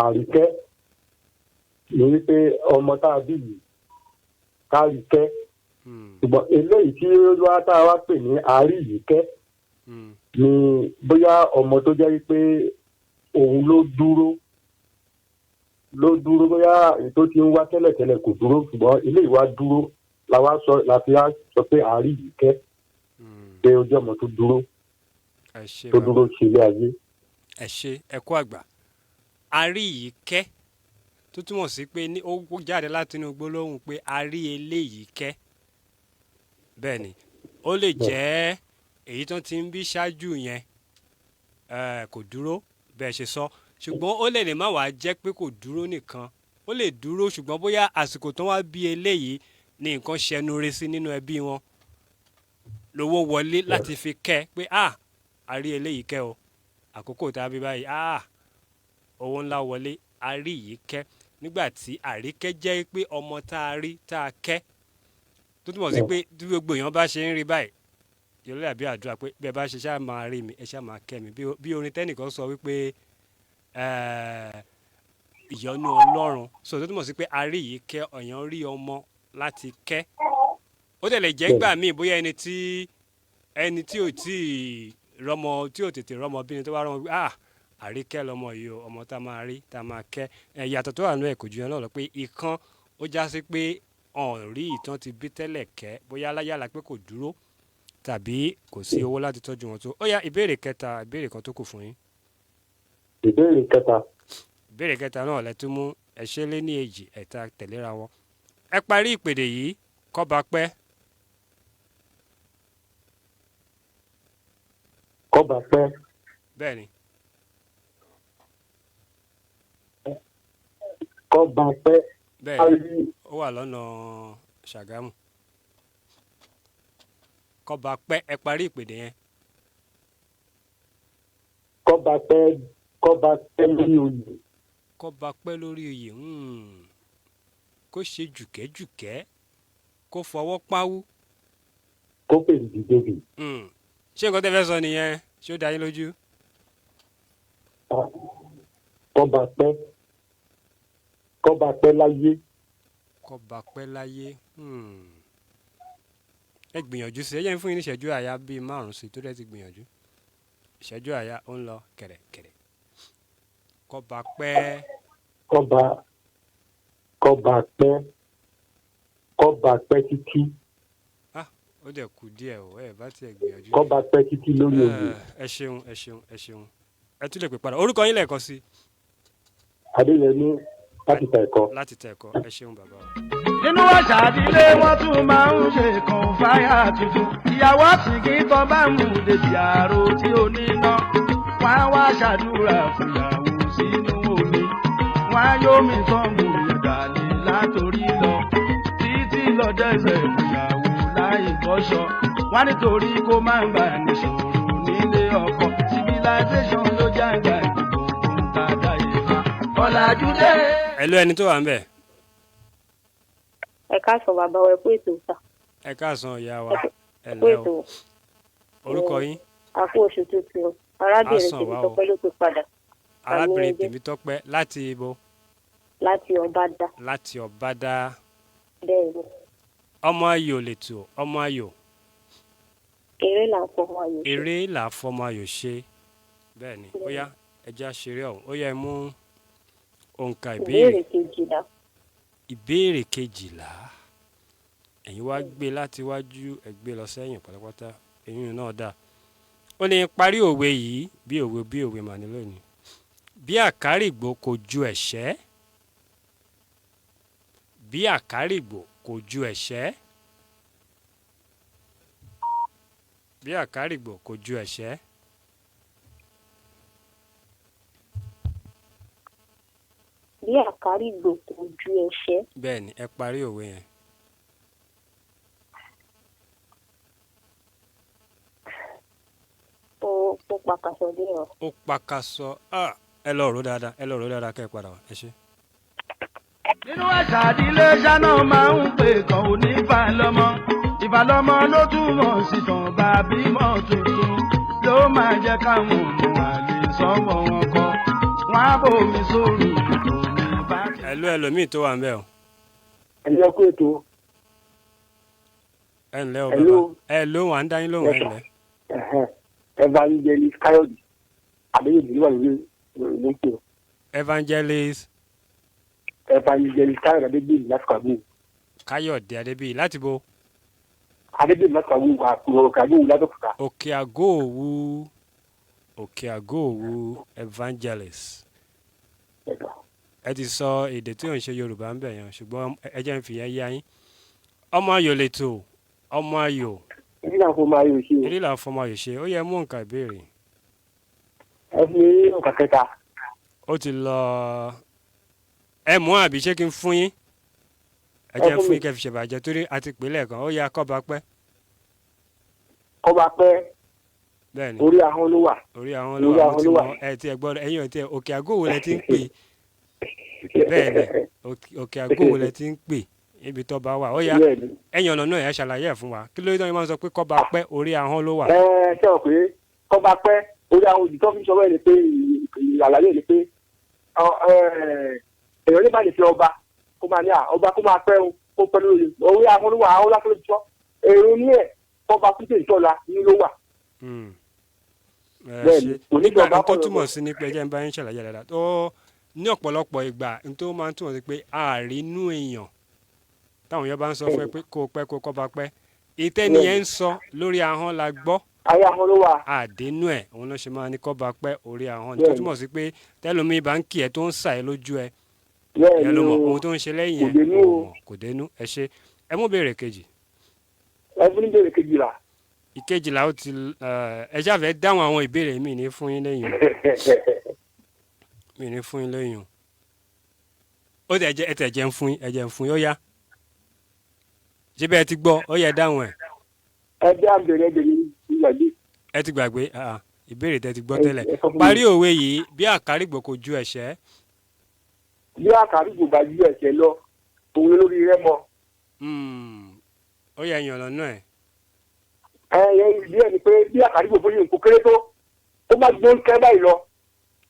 Àríkẹ́ ni wípé ọmọ tá a bí yìí Káríkẹ́ ṣùgbọ́n eléyìí tí wá tá a wá pè ní Aríyìíkẹ́ ni bóyá ọmọ tó jẹ́ wípé òun ló dúró bóyá ètò tí ń wá tẹ́lẹ̀tẹ́lẹ̀ kò dúró ṣùgbọ́n eléyìí wá dúró la fi á sọ pé Àríyìíkẹ́ pé ó jẹ́ ọmọ tó dúró ṣe ilé ayé. ẹ ṣe ẹ kú àgbà Àríyìíkẹ́ tó túmọ̀ sí pé ó jáde láti inú gbólóhùn pé a rí eléyìí kẹ́ bẹ́ẹ̀ ni ó lè jẹ́ èyí tó ti ń bí ṣáájú yẹn kò dúró bẹ́ẹ̀ ṣe sọ ṣùgbọ́n ó lè má wàá jẹ́ pé kò dúró nìkan ó lè dúró ṣùgbọ́n bóyá àsìkò tó wá bí eléyìí ní nǹkan ṣẹnu re sí nínú ẹbí wọn lówó wọlé láti fi kẹ́ pé a rí eléyìí kẹ́ o àkókò tá a bí báyìí owó ńlá wọlé a rí yìí kẹ́ nígbà tí Àríkẹ́ jẹ́ pé ọmọ tá a rí tá a kẹ́ tó túmọ̀ sí pé tí gbogbo èèyàn bá ṣe ń rí báyìí yóò lè àbí àdúrà pé bí ẹ bá ṣe ṣáà máa rí mi ẹ ṣáà máa kẹ́ mi bí orin tẹ́nìkan sọ wípé ìyọ́nú Ọlọ́run so tó túmọ̀ sí pé a rí yìí kẹ́ ọ̀yàn rí ọmọ láti kẹ́ ó tẹ̀lé jẹ́ gbà míì bóyá ẹni tí ò tí rọmọ tí ò tètè rọmọ bí ni tó bá rọmọ àríkẹ́ lọmọ yìí o ọmọ tá a máa rí tá a máa kẹ́ ìyàtọ̀ tó wà nínú ẹ̀ kò jù yẹn náà lọ pé ìkan ó já sí pé ọ̀rí ìtàn ti bí tẹ́lẹ̀ kẹ́ bóyá aláyàlá pé kò dúró tàbí kò sí owó láti tọ́jú wọn tó ó yá ìbéèrè kẹta ìbéèrè kan tó kù fún yín. ìbéèrè kẹta náà lẹ tún mú ẹ̀ṣẹ́ lé ní èjì ẹ̀ta tẹ̀léra wọn ẹ parí ìpèdè yìí kọ́ba pẹ́. kọ́ba pẹ́. bẹ́ẹ̀ni. kọ́ba pẹ́. bẹ́ẹ̀ni ó wà lọ́nà Ṣàgámù. kọ́ba pẹ́ ẹ parí ìpèdè yẹn. kọ́ba pẹ́ lórí oyè. kọ́ba pẹ́ lórí oyè kó ṣe jùkẹ́jùkẹ́ kó fọwọ́ páwú. kó pèsè ìdíje. ṣé nǹkan tẹ́ fẹ́ sọ nìyẹn ṣé ó dá yín lójú. kọ́ba pẹ́ láyé. kọ́ba pẹ́ láyé ẹ gbìyànjú sí ẹ jẹ́ fún yín ní ìṣẹ́jú àyà bíi 5 sí tó dẹ̀ ti gbìyànjú ìṣẹ́jú àyà ó ń lọ kẹ̀rẹ̀kẹ̀rẹ̀ kọ́ba pẹ́. kọ́ba pẹ́ títí. ó dẹ̀ kù díẹ̀ o ẹ bá tiẹ̀ gbìyànjú. kọ́ba pẹ́ títí lórí oyè. ẹ ṣeun ẹ tún lè pè padà orúkọ yín lẹ́ẹ̀kan sí. Adéyẹmí láti tẹ̀kọ́. ẹ ṣeun bàbá o. nínú àṣà àdílé wọn tún máa ń ṣe kan fáyà tuntun ìyàwó àsìkí tó bá mú dèjì àrò tí ó níná wọn á wá ṣàdúrà fúyàwó sínú omi wọn á yómi tán mú ìdàlẹ látòrí lọ títí lọ dẹsẹ fúyàwó láì kọṣọ wọn nítorí kó má gbà níṣòro nílé ọkọ civilization ló jàǹgbà ìdìbò fún tàdá ìfà ọ̀làjú dé. ẹ ló ẹni tó wà ń bẹ̀. ẹ káàsán bàbá wa ẹ kú ètò ìta. ẹ káàsán ìyá wa ẹ lẹ́ o orúkọ yín. àpò oṣù tuntun arábìnrin Tèmítọ́pẹ́ ló pè padà. arábìnrin Tèmítọ́pẹ́ láti ibo. láti Ọbádá. láti Ọbádá. bẹ́ẹ̀ni. ọmọ ayò lètò ọmọ ayò. eré là ń fọmọ ayò ṣe. eré là ń fọmọ ayò ṣe bẹ́ẹ̀ni ó yá ẹja ṣeré ọ̀hún ó yá ẹ mú òǹkà ìbéèrè. ìbéèrè kejìlá ẹ̀yin wá gbé láti wájú ẹ gbé lọ sẹ́yìn pátápátá ẹ̀yin náà dà ó ní parí òwe yìí bí òwe mà ní lónìí bí àkárìgbò kò ju ẹ̀ṣẹ́ bí àkárìgbò kò ju ẹ̀ṣẹ́ bí àkárìgbò kò ju ẹ̀ṣẹ́. bí àkárìgbò kò ju ẹ̀ṣẹ́. bẹ́ẹ̀ni ẹ parí òwe yẹn. ó pàkàṣọ dé ọ. ó pàkàṣọ ẹ lọ rò dáadáa kẹ́ ẹ padà wá ẹ ṣe. nínú àṣà àdílé ṣáná máa ń pè kàn ó ní ìfàlọ́mọ ìfàlọ́mọ ló túmọ̀ sí tàn bá bímọ tuntun ló máa jẹ́ káwọn ọmọ àlè sọ́wọ́ wọn kọ́ wọn á bòmí sórí ìtò ní bá. ẹlòmíì tó wà ń bẹ̀ o. ẹ̀lẹ́ kó ètò. ẹ ǹlẹ́ o bàbá ẹ lóhùn à ń dá yín lóhùn ẹ ǹlẹ́. evangelist Káyọ̀dé Adéyẹ̀dé wà lórí lóńpẹ. evangelist Káyọ̀dé Adébíyì láti Kàgbó. Káyọ̀dé Adébíyì láti bo. Adébíyì láti Kàgbó Òkè Àgówù látòkùtà. Òkè Àgówù evangelist. ẹ ti sọ èdè tí ò ń ṣe Yorùbá ń bẹ̀ yẹn ṣùgbọ́n ẹ jẹ́ ń fi yẹn yá yín. ọmọ ayò lètò ọmọ ayò. eré là ń fọmọ ayò ṣe. eré là ń fọmọ ayò ṣe ó yẹ mú nǹkan ìbéèrè. ẹ fi nǹkan kẹta. ó ti lọ ẹ mú àbí ṣé kí n fún yín ẹ jẹ́ fún yín kẹ́ fi ṣèbàjẹ́ torí àti ìpínlẹ̀ kan ó yẹ kọ́ba pẹ́. kọ́ba pẹ́ bẹ́ẹ̀ni orí ahọ́n ló wà. orí ahọ́n ló wà mo ti mọ ẹ ti ẹ gbọ́dọ̀ ẹ̀yin ò tí ẹ Òkè Àgówù lẹ ti ń pè bẹ́ẹ̀ni Òkè Àgówù lẹ ti ń pè ibi tó bá wà ó yá ẹ̀yin ọ̀nà náà ẹ̀ ṣàlàyé ẹ̀ fún wa kí ló dé tó yín máa ń sọ pé kọ́ba pẹ́ orí ahọ́n ló wà. ṣé o pé kọ́ba pẹ́ orí ahọ́n òdì tó fi sọ wẹ́ẹ̀ ni pé àlàyé ni pé èèyàn ní bá lè fi ọba kó máa ní ọba kó máa pẹ́ kó pẹ́ lórí orí ahọ́n ló wà ahọ́n lásán ló ti sọ èrò ní ẹ̀ kọ́ba títí ìtọ́la ní ló wà. nígbà tó túmọ̀ sí ni pé ẹjẹ́ ń bá yín ṣàlàyé dáadáa tó ní ọ̀pọ̀lọpọ̀ ìgbà tó máa ń túmọ̀ sí pé àárínú èèyàn táwọn èèyàn bá ń sọ fún ẹ pé kó o pẹ́ kó o kọ́ bá pẹ́ ìtẹ́ni yẹn ń sọ lórí ahọ́n la gbọ́ ayé ahọ́n ló wà. àdénú ẹ̀ òun ló ṣe máa ní kọ́ bá pẹ́ orí ahọ́n ni tó túmọ̀ sí pé tẹ́lómi bá ń kì ẹ́ tó ń sà ẹ́ lójú ẹ ìyẹn ló mọ̀ ohun tó ń ṣe lẹ́yìn ẹ̀ kò dénú ẹ ṣe ẹ mú béèrè kejì. ẹ fún ní béèrè kejìlá. ìkejìlá ó ti ẹ ṣàfẹ́ dáhùn àwọn ìbéèrè mi ní fún yín lẹ́yìn mi ní fún yín lẹ́yìn ó tẹ̀ jẹ́ ń fún yín ẹ̀jẹ̀ ń fún yín ó yá ṣé bẹ́ẹ̀ ti gbọ́ ó yẹ dáhùn ẹ̀. ẹ bí àbẹ̀rẹ̀ ẹ̀jẹ̀ ìgbàgbé. ẹ ti gbàgbé ìbéèrè tẹ ti gbọ́ tẹ́lẹ̀ parí òwe yìí bí àkárìgbò kò ju ẹ̀ṣẹ́. bí àkárìgbò bá ju ẹ̀ṣẹ́ lọ òun lórí rẹ mọ. ó yẹ ẹ̀yàn lọ́nà ẹ̀. ẹ ìdí ẹ ni pé bí àkárìgbò bóyá nǹkan kéré tó ó má gbó ń kẹ́ báyìí lọ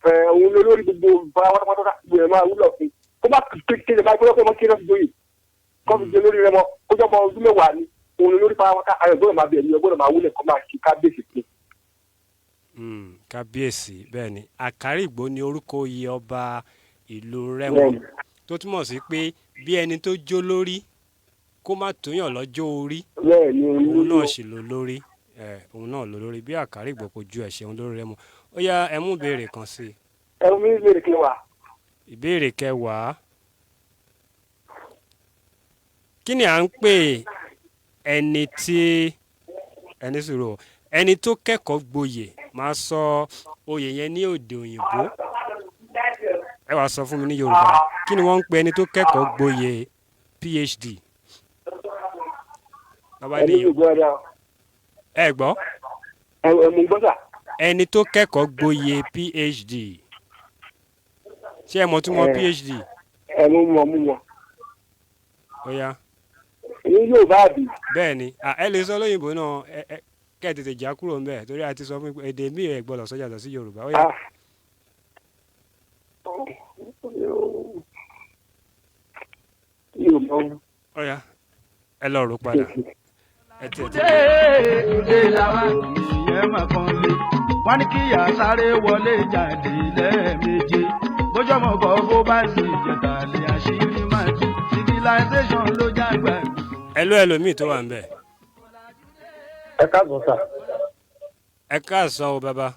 òun lórí gbogbo pátápátá gbogbo ẹ̀ máa wúlọ̀ fún kó má kéde báyìí kó lọ́kọ́ mọ́ kí náà ti gbóyè kó fi jẹ lórí rẹ mọ kó jọ́ mọ ọdún mẹ́wàá ni òun lórí pátápátá ayọ̀ gbọ́dọ̀ máa bẹ̀rẹ̀ ní ọgbọ́dọ̀ máa wúlẹ̀ kó máa ṣe kábíyèsí pé. kábíyèsí bẹ́ẹ̀ ni àkárìgbò ni orúkọ oyè ọba ìlú Rẹ́mọ tó túmọ̀ sí pé bí ẹni tó jó lórí kó má tóyàn lọ́jọ́ orí òun náà sì lò lórí òun náà lò lórí bí àkárìgbò kò ju ẹ̀ṣẹ̀ òun lórí Rẹ́mọ ó yá ẹ mú ìbéèrè kan sí i. ẹ mú ìbéèrè kẹwàá. ìbéèrè kẹwàá kí ni à ń pè ẹni tó kẹ́kọ̀ọ́ gboyè máa sọ oyè yẹn ní èdè òyìnbó ẹ wàá sọ fún mi ní Yorùbá kí ni wọ́n ń pè ẹni tó kẹ́kọ̀ọ́ gboyè PhD. ẹ gbọ́. ẹni tó kẹ́kọ̀ọ́ gboyè PhD ṣé ẹ mọ̀ tún mọ̀ PhD. ẹ mú mọ. ó yá. ní Yorùbá àbí. bẹ́ẹ̀ ni ẹ lè sọ lóyìnbó náà kẹ́ ẹ tètè já kúrò ń bẹ̀ torí a ti sọ fún èdè mi ẹ̀ gbọ́dọ̀ sọ́jà lọ sí Yorùbá. ó yá. ó yá ẹ lọ rò padà. Ìdè làwọn ìyẹn máa kan lé wọ́n ní kí ìyá sáré wọlé jáde lẹ́ẹ̀méje bójọ́mọ̀ kọ́ bó bá sì jẹ̀tà lè àṣírí máa tú civilization ló jágbá. ẹlòmíì tó wà ń bẹ̀. ẹ káàsán sà. ẹ káàsán o bàbá.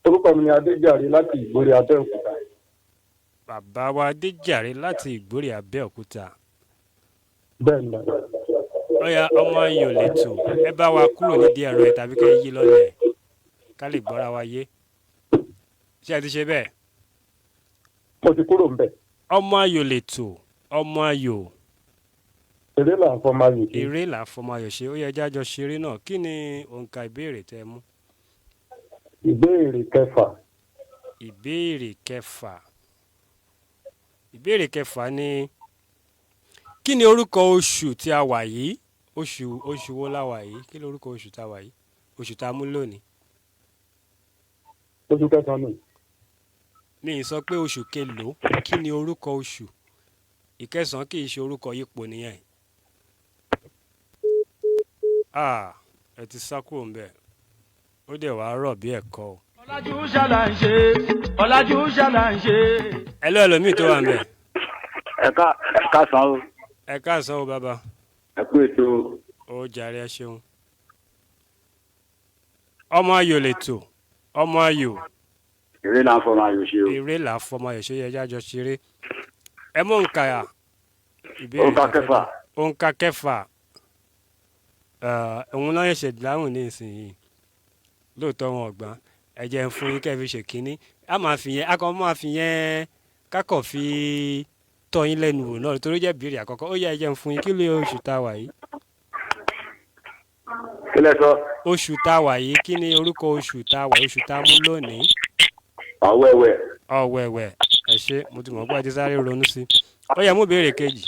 orúkọ mi ni Adéjàre láti Ìgbòrè Abẹ́òkúta. bàbá wa Adéjàre láti Ìgbòrè Abẹ́òkúta. bẹ́ẹ̀ ni bàbá. ọ̀ya ọmọ ayò lẹ́tọ̀ ẹ bá wa kúrò nídìí ẹ̀rọ ẹ̀ tàbí kẹ́ ẹ yí lọ́lẹ̀ ká lè gbọ́ra wa yé ṣé ẹ ti ṣe bẹ́ẹ̀. mo ti kúrò ń bẹ̀. ọmọ ayò lẹ́tọ̀ ọmọ ayò. eré là ń fọmọ ayò ṣe. eré là ń fọmọ ayò ṣe ó yẹ jájọ ṣeré náà kí ni òǹkà ìbéèrè tẹ́ mú. ìbéèrè kẹfà. ìbéèrè kẹfà ni kí ni orúkọ oṣù tí a wà yìí oṣù wo la wà yìí kí ni orúkọ oṣù tá a wà yìí oṣù tá a mú lónìí. oṣù kẹsàn-án ni. mi ì sọ pé oṣù kelòó kí ni orúkọ oṣù ìkẹsàn-án kì í ṣe orúkọ yípo nìyẹn. ẹ ti sá kúrò ńbẹ̀ ó dẹ̀ wá rọ̀ bí ẹ̀kọ́ o. ọ̀làjú ṣàlà ń ṣe. ẹlòmíì tó wà ńbẹ̀. ẹ káàsán o. ẹ káàsán o bàbá. ẹ kú ètò. ó jàre ẹ ṣeun. ọmọ ayò lètò ọmọ ayò. eré là ń fọmọ ayò ṣe o. eré là ń fọmọ ayò ṣe yẹ jájọ ṣeré. ẹ mú òǹkà yà. òǹkà kẹfà. òǹkà kẹfà. òun náà ṣẹ̀ṣẹ̀ dáhùn ní ìsinyìí lóòótọ́ wọn ọ̀gbọ́n ẹ jẹ́ ń fún yín kẹ́ fi ṣèkínní a máa fi yẹn kákọ̀ fi tọ́ yín lẹ́nu wò náà torí jẹ́ ìbéèrè àkọ́kọ́ ó yẹ ẹ jẹ́ ń fún yín kí ló oṣù tá a wà yìí. kílẹ̀ sọ. oṣù tá a wà yìí kí ni orúkọ oṣù tá a wà oṣù tá a mú lónìí. ọ̀wẹ̀wẹ̀. ọ̀wẹ̀wẹ̀ ẹ ṣe mo ti mọ̀ pé ẹ ti sáré ronú sí i ó yẹ mú ìbéèrè kejì.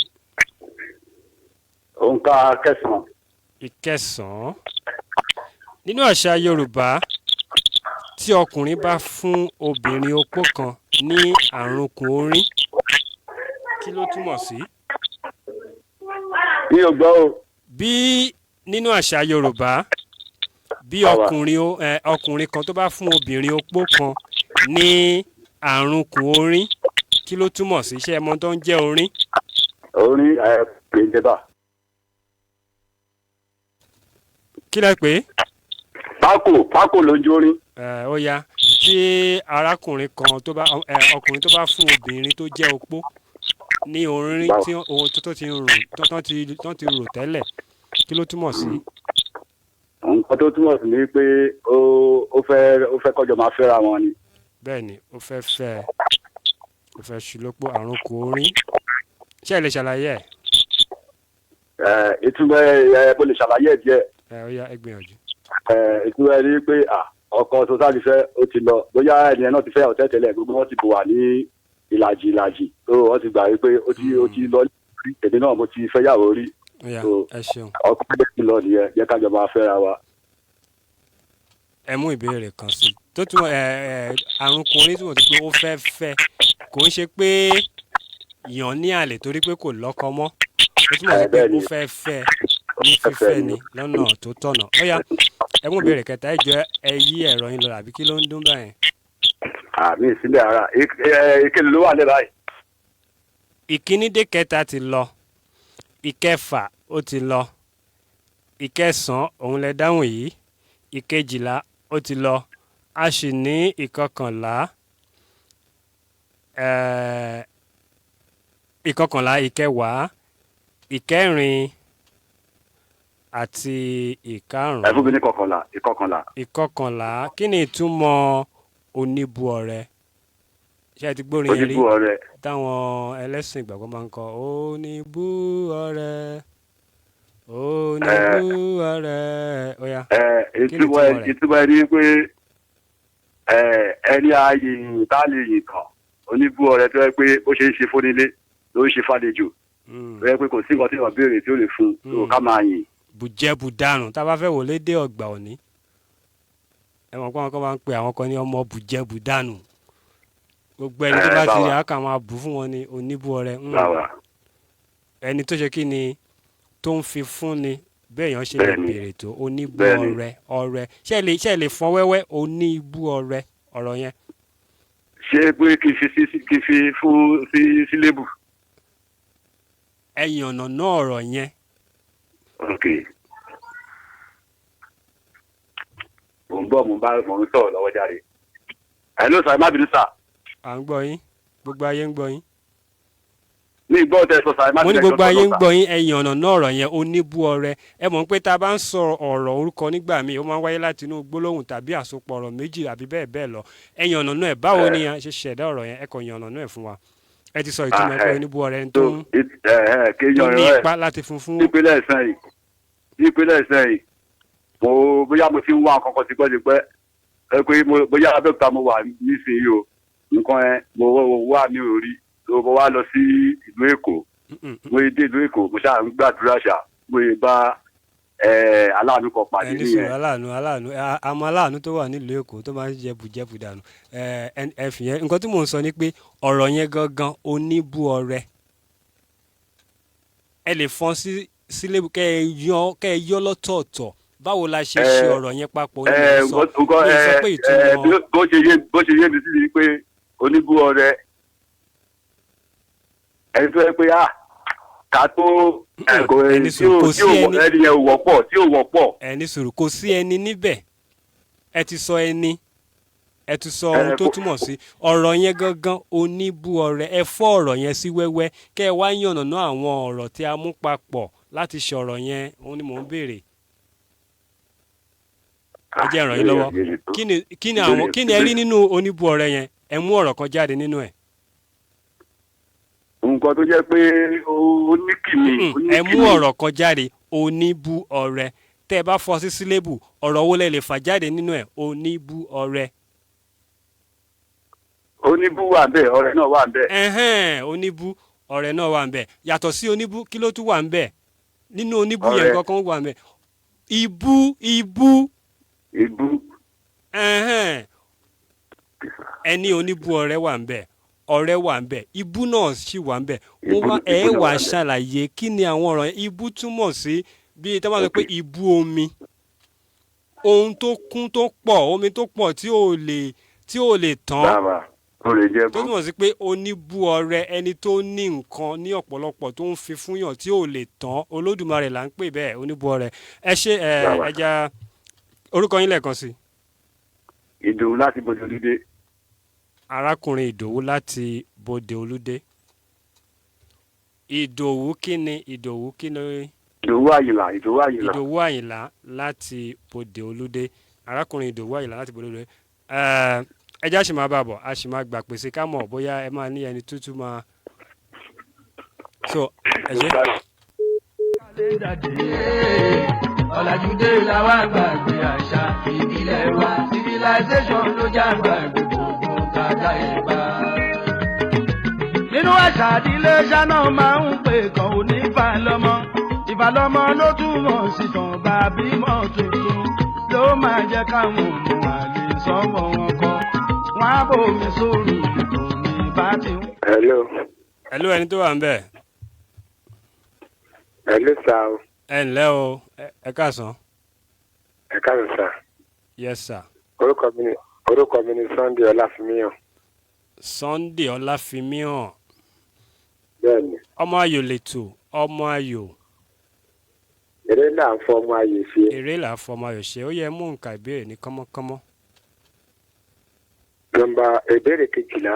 òǹkà kẹsàn-án. ìkẹsàn-án nínú àṣà Yorùbá tí ọkùnrin bá fún obìnrin opó kan ní àrùnkùn orí kí ló túmọ̀ sí. mi ò gbọ́ o. bí nínú àṣà Yorùbá bí ọkùnrin kan tó bá fún obìnrin opó kan ní àrùnkùn orin kí ló túmọ̀ sí iṣẹ́ ẹmọ tó ń jẹ́ orin. orin pèntẹ́bà. kí lẹ pé. pákó ló ń jórin. ó yá tí arákùnrin kan ọkùnrin tó bá fún obìnrin tó jẹ́ opó ní orin tí ohun tó ti rò tẹ́lẹ̀ kí ló túmọ̀ sí. nǹkan tó túmọ̀ sí ni pé ó fẹ́ kọjọ máa fẹ́ra wọn ni. bẹ́ẹ̀ni ó fẹ́ ṣùlọ́pọ̀ àrùnkùn orin ṣé ẹ lè ṣàlàyé ẹ̀. ìtumọ̀ ẹ̀ bó lè ṣàlàyé ẹ̀ díẹ̀. ó yá ẹ gbìyànjú. ìtumọ̀ ẹ̀ ni pé ọkọ tó sáà ti fẹ́ ó ti lọ bóyá ẹnìyẹn náà ti fẹ́ ọ̀tẹ́ tẹ́lẹ̀ gbogbo wọn ti bù wà ní ìlàjì tó wọ́n ti gbà wípé ó ti lọ rí èmi náà mo ti fẹ́ yàwó rí. ẹ ṣeun. ọkọ ẹgbẹ́ ti lọ nìyẹn jẹ́ ká jọ máa fẹ́ra wa. ẹ mú ìbéèrè kan sí tó tún àrùnkùn orin túmọ̀ sí pé ó fẹ́ kò ń ṣe pé yàn ní àlè torí pé kò lọ́kọ mọ́ ó túmọ̀ sí pé ó fẹ́ ní fífẹ́ ni lọ́nà tó tọ̀nà. ó yá ẹ mú ìbéèrè kẹta ẹ jọ ẹ yí ẹ̀rọ yín lọ àbí kí ló ń dún báyẹn. àmì ìsílẹ̀ ara ìkíni ló wà ní báyìí. ìkíní dé kẹta ti lọ ìkẹfà ó ti lọ ìkẹsàn-án òun lẹ dáhùn yìí ìkejìlá ó ti lọ a sì ní ìkọkànlá ìkẹwàá ìkẹrin àti ìkarùn. ẹ fún mi ní ìkọkànlá. kí ni ìtumọ̀ oníbu ọrẹ ṣé ẹ ti gbórin yẹn rí táwọn ẹlẹ́sìn ìgbàgbọ́ máa ń kọ oníbu ọrẹ oníbu ọrẹ ó yá. ìtumọ̀ ẹ ní pé ẹni ààyè tá a lè yìn tán oníbu ọrẹ tó yẹ pé ó ṣe é ṣe fónílé ló ń ṣe fàlejò tó yẹ pé kò sí nǹkan tí wọ́n béèrè tí ó lè fún un ká máa yìn. bùjẹ́bù dànù tá a bá fẹ́ wò lédè ọ̀gbà òní ẹ mọ̀ pé àwọn kan máa ń pe àwọn kan ní ọmọ bùjẹ́bù dànù gbogbo ẹni tó bá ti rí àkà máa bù fún wọn ní oníbu ọrẹ ẹni tó ṣe kí ni tó ń fi fún ni bẹ́ẹ̀ yàn ṣe lè béèrè tó oníbu ọrẹ ṣé ẹ lè fọ́n wẹ́wẹ́ oníbu ọrẹ ọ̀rọ̀ yẹn. ṣé pé kì í fi fún sí lébù. ẹ̀yìn ọ̀nà náà ọ̀rọ̀ yẹn. ok mo ń bọ̀ mo ń sọ̀rọ̀ lọ́wọ́ jáde. ẹ ló sọ ẹ má bínú sà. à ń gbọ́ yín gbogbo ayé ń gbọ́ yín. ní ìgbọ́ tẹ sọ sà ẹ má bínú. mo ní gbogbo ayé ń gbọ́ yín ẹ̀yìn ọ̀nà náà ọ̀rọ̀ yẹn oníbu ọrẹ ẹ mọ̀ pé tá a bá ń sọ ọ̀rọ̀ orúkọ nígbà míì ó máa ń wáyé láti inú gbólóhùn tàbí àsopọ̀ ọ̀rọ̀ méjì àbí bẹ́ẹ̀ bẹ́ẹ̀ lọ ẹ̀yìn ọ̀nà náà ẹ̀ báwo ni a ṣe ṣẹ̀dá ọ̀rọ̀ yẹn ẹ kọ yìn ọ̀nà náà ẹ̀ fún wa ẹ ti sọ ìtumọ̀ pé oníbu ọrẹ tó ní ipa láti fún fún. ìpínlẹ̀ sẹ́yìn mo bóyá mo ti ń wá nǹkan kan tipẹ́tipẹ́ ẹ pé bóyá Abẹ́òkúta mo wà nísìnyí o nǹkan ẹ mo wà ní orí mo wá lọ sí ìlú Èkó mo dé ìlú Èkó mo ṣáà ń gbàdúrà ṣá mo yẹ bá aláàánú kan pàdé nìyẹn. ẹni sọ̀rọ̀ aláàánú àmọ́ aláàánú tó wà nílùú Èkó tó máa ń jẹ̀bù dànù ẹ fìyẹn nǹkan tí mò ń sọ ni pé ọ̀rọ̀ yẹn gangan oníbu ọrẹ ẹ lè fọ́n sílé kẹ́ ẹ yọ lọ́tọ̀ọ̀tọ̀ báwo la ṣe ṣe ọ̀rọ̀ yẹn papọ̀ ní sọ pé ìtumọ̀. bó ṣe yé mi sí ni pé oníbu ọrẹ ẹni tó yẹ pé ká tó ẹni yẹn wọ́pọ̀. ẹni sùúrù kò sí ẹni níbẹ̀ ẹ ti sọ ẹni ẹ ti sọ ohun tó túmọ̀ sí ọ̀rọ̀ yẹn gangan oníbu ọrẹ ẹ fọ́ ọ̀rọ̀ yẹn sí wẹ́wẹ́ kẹ́ ẹ wá yànnàná àwọn ọ̀rọ̀ tí a mú papọ̀ láti ṣe ọ̀rọ̀ yẹn òun ni mò ń béèrè. ẹ jẹ́ ràn yín lọ́wọ́ kí ni ẹ rí nínú oníbu ọrẹ yẹn ẹ mú ọ̀rọ̀ kan jáde nínú ẹ̀. nǹkan tó jẹ́ pé ó ní kìíní. ẹ mú ọ̀rọ̀ kan jáde oníbu ọrẹ tẹ́ ẹ bá fọ́ sí sílébù ọ̀rọ̀ wo lẹ lè fà jáde nínú ẹ̀ oníbu ọrẹ. oníbu wà ńbẹ̀ ọrẹ náà wà ńbẹ̀. oníbu ọrẹ náà wà ńbẹ̀ yàtọ̀ sí oníbu kí ló tún wà ńbẹ̀ nínú oníbu yẹn kankan wà ńbẹ̀ ibu. ẹni oníbu ọrẹ wà ńbẹ̀ ọrẹ wà ńbẹ̀ ibu náà sì wà ńbẹ̀ ẹ wà ṣàlàyé kí ni àwọn ọ̀rọ̀ ibu túmọ̀ sí bí tẹ́ bá sọ pé ibú omi ohun tó kún tó pọ̀ omi tó pọ̀ tí ò lè tán tó túmọ̀ sí pé oníbú ọrẹ ẹni tó ní nǹkan ní ọ̀pọ̀lọpọ̀ tó ń fi fún yàn tí ò lè tán Olódùmarè là ń pè bẹ́ẹ̀ oníbú ọrẹ ẹ ṣe ẹja orúkọ yín lẹ́ẹ̀kan sí. Ìdòwú láti Bòdè Olúdé. arákùnrin Ìdòwú láti Bòdè Olúdé. Ìdòwú kí ni Ìdòwú Àyìnlá láti Bòdè Olúdé arákùnrin Ìdòwú Àyìnlá láti Bòdè Olúdé. ẹjẹ́ a sì máa bá bọ̀ a sì máa gbà pèsè ká mọ̀ bóyá ẹ máa ní ẹni tútù máa. so ẹ ṣe. ọ̀làjúdé làwọn àgbàgbé àṣà ìbílẹ̀ wa civilization ló já gbàgbé gbogbo tàdá ìbá. nínú àṣà ìdílé ṣáná máa ń pè kàn ó ní ìfàlọ́mọ ìfàlọ́mọ ló túmọ̀ sí tàn bá bímọ tuntun ló máa jẹ́ káwọn òun àlè sọ́mọ wọn kọ́ wọn á bòmí sórí omi bá ti ń. hello ẹni tó wà ń bẹ̀. hello sir. ẹ ǹlẹ́ o ẹ káàsán. ẹ káàsán sir. yes sir. orúkọ mi ni Sunday Ọláfimíhàn. Sunday Ọláfimíhàn. bẹ́ẹ̀ni. ọmọ ayò lètò ọmọ ayò. eré là ń fọ ọmọ ayò ṣe. eré là ń fọ ọmọ ayò ṣe ó yẹ mú nǹkan ìbéèrè ní kánmọ́kánmọ́. nọ́mbà ìbéèrè kejìlá.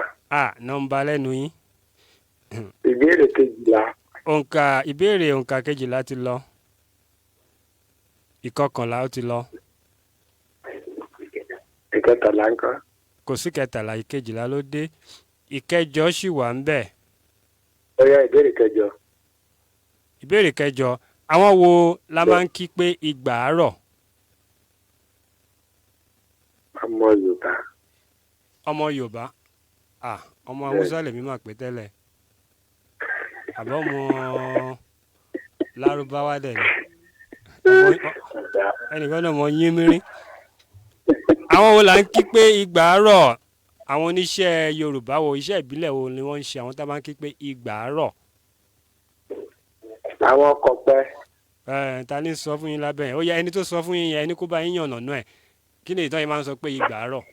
nọ́mbà lẹ́nu yín. ìbéèrè kejìlá. ìbéèrè òǹkà kejìlá ti lọ. ìkọkànlá ó ti lọ. ìkẹtàlá ńkọ́. kò sí kẹtàlá ìkejìlá ló dé ìkẹjọ sì wà ń bẹ̀. ó yá ìbéèrè kẹjọ. ìbéèrè kẹjọ àwọn wo la máa ń kí pé ìgbà àárọ̀. ọmọ Yorùbá. ọmọ Yorùbá ọmọ Haúsá lèmi máa pè tẹ́lẹ̀ àbọ̀ mọ Lárúbáwá dẹ̀ ni ẹnìkan náà mọ yín mìíràn. àwọn wo la ń kí pé ìgbà àárọ̀ àwọn oníṣẹ́ Yorùbá wo iṣẹ́ ìbílẹ̀ wo ni wọ́n ń ṣe àwọn tá a máa ń kí pé ìgbà àárọ̀. àwọn kọ̀pẹ́. ta ni sọ fún yín lábẹ́ yẹn ó yá ẹni tó sọ fún yín yẹn ẹni kó bá yín yànnà náà ẹ̀ kí ni ìtàn yìí máa ń sọ pé ìgbà àárọ̀.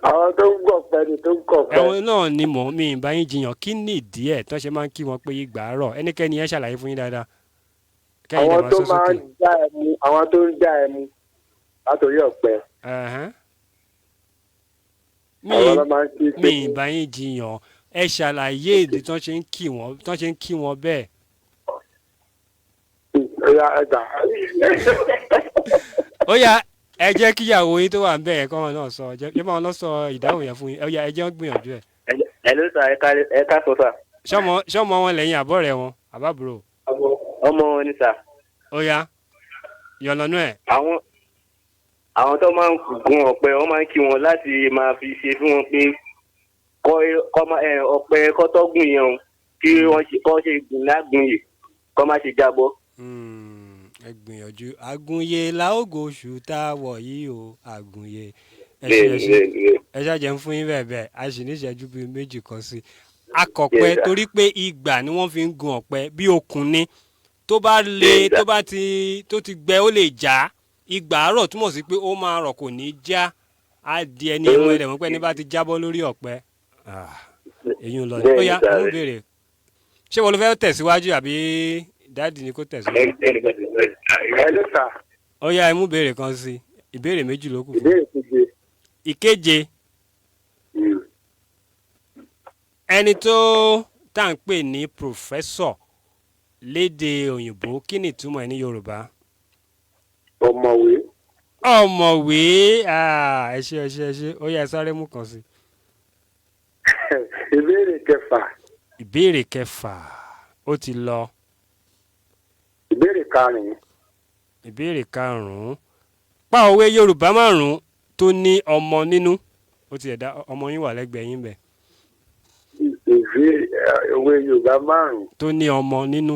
àwọn tó ń gọ̀pẹ́ ni tó ń kọ̀pẹ́. ẹ̀wọ̀n náà ni mi bá yín jiyàn kí ni ìdí ẹ̀ tó ṣe máa ń kí wọn pé ìgbà àárọ̀ ẹnikẹ́ni yẹn ṣàlàyé fún yín dáadáa. àwọn tó máa ń já ẹmu látòrí ọ̀pẹ. mi bá yín jiyàn ẹ ṣàlàyé ìdí tó ṣe ń kí wọn bẹ́ẹ̀. ó yá ẹ jẹ́ kíyàwó yín tó wà ń bẹ̀ yẹn kọ́ wọn náà sọ ẹ máa lọ sọ ìdáhùn yẹn fún yín ó yá ẹ jẹ́ wọ́n gbìyànjú ẹ̀. ẹ ló sọ ẹ ká sọ sà. ṣọmọ wọn lẹ́yìn àbọ̀ rẹ̀ wọn àbábúrò. ọmọ wọn ni sà. ó yá yọ̀nànú ẹ̀. àwọn tó máa ń gun ọ̀pẹ wọ́n máa ń kí wọn láti máa fi ṣe fún wọn pé ọ̀pẹ kọ́tọ́gùn yẹn o kí wọ́n ṣe gùn lágùnyè kọ́ má ṣe jábọ́. ẹ gbìyànjú àgùnyè láògò oṣù tá a wọ̀ yìí o àgùnyè ẹ ṣàjẹ́ ń fún yín bẹ́ẹ̀ bẹ́ẹ̀ a sì ní ìṣẹ́jú bíi méjì kan sí akọ̀pẹ torí pé ìgbà ni wọ́n fi ń gun ọ̀pẹ bí okùn ni tó bá le tó ti gbẹ ó lè já ìgbà àárọ̀ túmọ̀ sí pé ó máa rọ̀ kò ní já á di ẹni ẹ̀wọ̀n ẹ̀rẹ̀ wọ́n pẹ́ ní bá ti jábọ́ lórí ọ̀pẹ èyí ń lọ ní. ó yá mú béèrè ṣé wọ́n ló fẹ́ tẹ̀síwájú àbí dáàdì ni kò tẹ̀síwájú. ó yá ẹ mú béèrè kan sí ìbéèrè méjì ló kù fún. ìkeje ẹni tó tá à ń pè ní pòfẹ́sọ̀ lédè òyìnbó kí ni ìtumọ̀ ẹ̀ ní Yorùbá. ọ̀mọ̀wé ẹ ṣé ó yá ẹ sáré mú kan sí. ìbéèrè kẹfà ó ti lọ. ìbéèrè karùn-ún pa òwe Yorùbá márùn-ún tó ní ọmọ nínú ó ti ẹ̀dá ọmọ yín wà lẹ́gbẹ̀ẹ́ yín bẹ̀. òwe Yorùbá márùn-ún tó ní ọmọ nínú.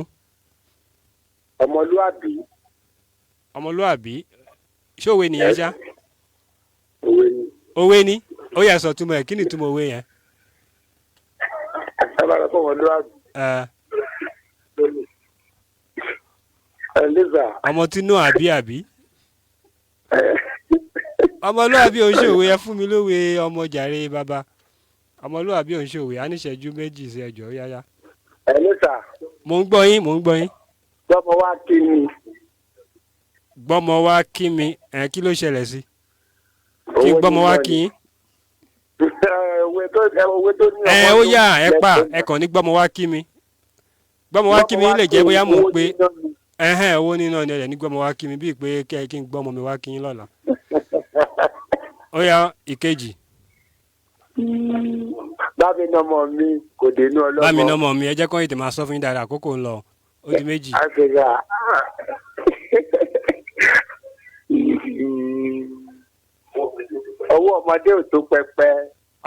ọmọlúàbí ṣé òwe nìyẹn ṣá. òwe ni ó yá sọ túmọ̀ ẹ̀ kí ni túmọ̀ òwe yẹn. ọmọ tí nù àbí. ọmọlúwàbí òǹṣòwò ẹ fún mi lówe ọmọ jàre bàbá. ọmọlúwàbí òǹṣòwò á ní ìṣẹ́jú méjì sí ẹjọ́ yáyá. mo ń gbọ́ yín. gbọ́mọ wá kí mi. gbọ́mọ wá kí mi kí ló ṣẹlẹ̀ sí. kí gbọ́mọ wá kí yín. òwe tó ní ọmọ ó yá ẹ kàn ní gbọ́mọ wá kí mi. gbọ́mọ wá kí mi lè jẹ́ bóyá mò ń pé owó níná ni ẹ̀ ní gbọ́mọ wá kí mi bíi pé kí n gbọ́mọ mi wá kí yín lọ́la. ó yá ìkejì. bámi nọmọ mi kò dénú ọlọ́mọ. bámi nọmọ mi ẹ jẹ́ kó ètè máa sọ fún yín dáadáa àkókò ń lọ ó di méjì. àṣeyà ọwọ́ ọmọdé ò tó pẹpẹ.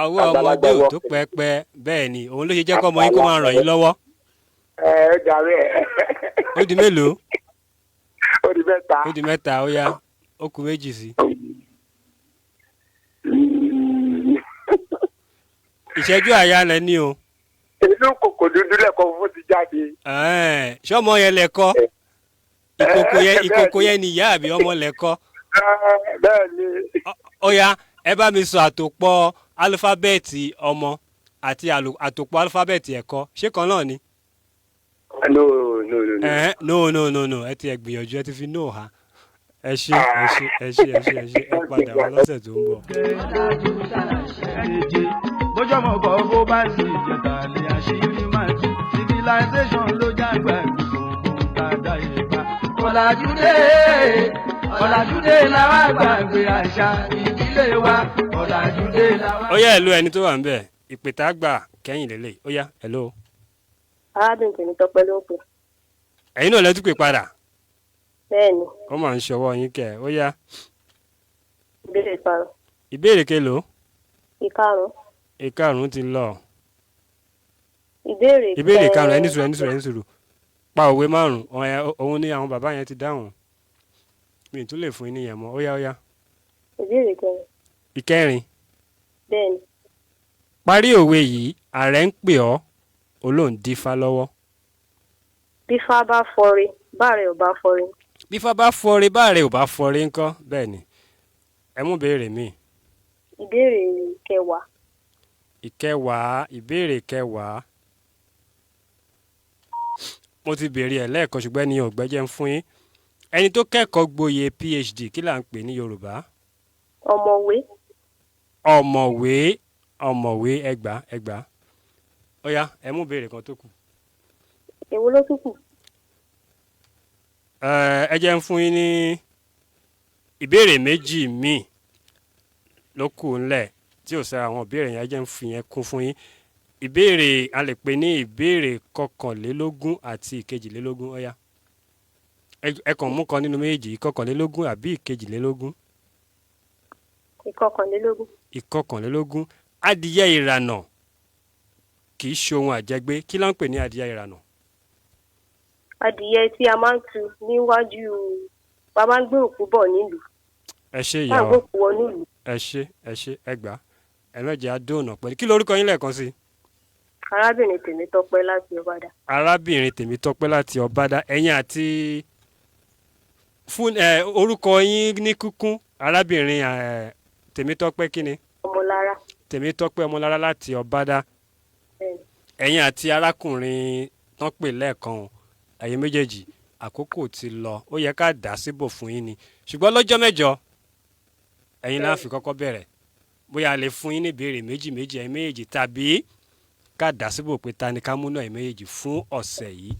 ọwọ́ ọmọdé ò tó pẹpẹ bẹ́ẹ̀ ni òun ló ṣe jẹ́ kó ọmọ yín kó máa ràn yín lọ́wọ́. ẹ jàre ẹ. ó di mélòó. ó di mẹ́ta. ó di mẹ́ta ó yá ó kù méjì sí. ìṣẹ́jú àyà lẹ ní o. inú kòkò dúdú lẹ́kọ̀ọ́ fún ti jáde. ṣọ́mọ yẹn lẹ́kọ́ ìkòkò yẹn ni ìyá àbí ọmọ lẹ́kọ́. bẹ́ẹ̀ ni. ó yá ẹ bá mi sọ àtòpọ̀ álífábẹ́ẹ̀tì ọmọ àti àtòpọ̀ álífábẹ́ẹ̀tì ẹ̀kọ́ ṣé kan náà ni. no ẹ ti ẹ gbìyànjú ẹ ti fi no ha ẹ ṣe ẹ padà wá lọ́sẹ̀ tó ń bọ̀. bójọ́mọ̀ kọ́ bó bá sì jẹ̀tà lè àṣírí máa tú civilization ló jágbá gbogbo dada ìgbà. ọ̀làjúdé làwọn àgbàgbé àṣà ìdílé wa ọ̀làjúdé làwọn. ó yá ẹ̀lú ẹni tó wà ń bẹ̀ ìpètà gbà kẹ́yìn lélẹ̀ ó yá ẹ̀lú. arábìnrin tèmi tọpẹ ló ń pè. ẹ̀yin náà lẹ́tù pè padà. bẹ́ẹ̀ni. ó máa ń ṣọwọ́ yín kẹ́ ó yá. ìbéèrè karùn. ìbéèrè kelòó. ìkarùn. ti lọ. ìbéèrè karùn ẹni sùúrù pa òwe márùn òun ni àwọn bàbá yẹn ti dáhùn mi ì tún lè fún yín níyẹn mọ́ ó yá. ìbéèrè kẹrin. ìkẹrin. bẹ́ẹ̀ni. parí òwe yìí ààrẹ ń pè ọ́ olóhùn dífá lọ́wọ́. bífá bá fọre báàrẹ̀ ò bá fọre. bífá bá fọre báàrẹ̀ ò bá fọre ńkọ́ bẹ́ẹ̀ ni ẹ mú béèrè mi. ìbéèrè kẹwàá. ìbéèrè kẹwàá. mo ti béèrè ẹ̀ lẹ́ẹ̀kan ṣùgbọ́n ẹni ọ̀gbẹ́jẹ́ ń fún yín ẹni tó kẹ́kọ̀ọ́ gboyè phd kí là ń pè ní yorùbá. ọ̀mọ̀wé ẹgbàá ó yá ẹ mú béèrè kan tó kù. èwo ló tún kù. ẹ jẹ́ ń fún yín ní ìbéèrè méjì míì ló kù ńlẹ̀ tí ò sẹ́ra àwọn ìbéèrè yẹn ẹ jẹ́ ń fi yẹn kún fún yín. ìbéèrè a lè pè ní ìbéèrè 21 àti 22 ó yá ẹ kàn mú kan nínú méjì 21 àbí 22. 21. adìyẹ ìrànà kì í ṣe ohun àjẹgbé kí ló ń pè ní adìyẹ ìrànà. adìyẹ tí a máa ń tu níwájú a máa ń gbé òkú bọ̀ nílùú. ẹ ṣe ìyá wa ẹ ṣe ẹgbàá ẹ̀mẹ́jẹ̀ adóònà pẹ̀lú kí lórúkọ yín lẹ́ẹ̀kan sí. arábìnrin tèmítọ́pẹ́ láti ọbádà. arábìnrin tèmítọ́pẹ́ láti ọbádà ẹ̀yin àti fún orúkọ yín ní kúkún arábìnrin tèmítọ́pẹ́ kí ni. ọmọlára. tèmítọ́pẹ́ ọmọlára láti ọbádà. ẹ̀yin àti arákùnrin tán pè lẹ́ẹ̀kan ẹ̀yin méjèèjì àkókò ti lọ ó yẹ ká dà síbò fún yín ni ṣùgbọ́n lọ́jọ́ mẹ́jọ ẹ̀yin la fi kọ́kọ́ bẹ̀rẹ̀ bóyá a lè fún yín ní ìbéèrè méjì ẹ̀yin méjèèjì tàbí ká dà síbò pé ta ni ká múná ẹ̀yin méjèèjì fún ọ̀sẹ̀ yìí.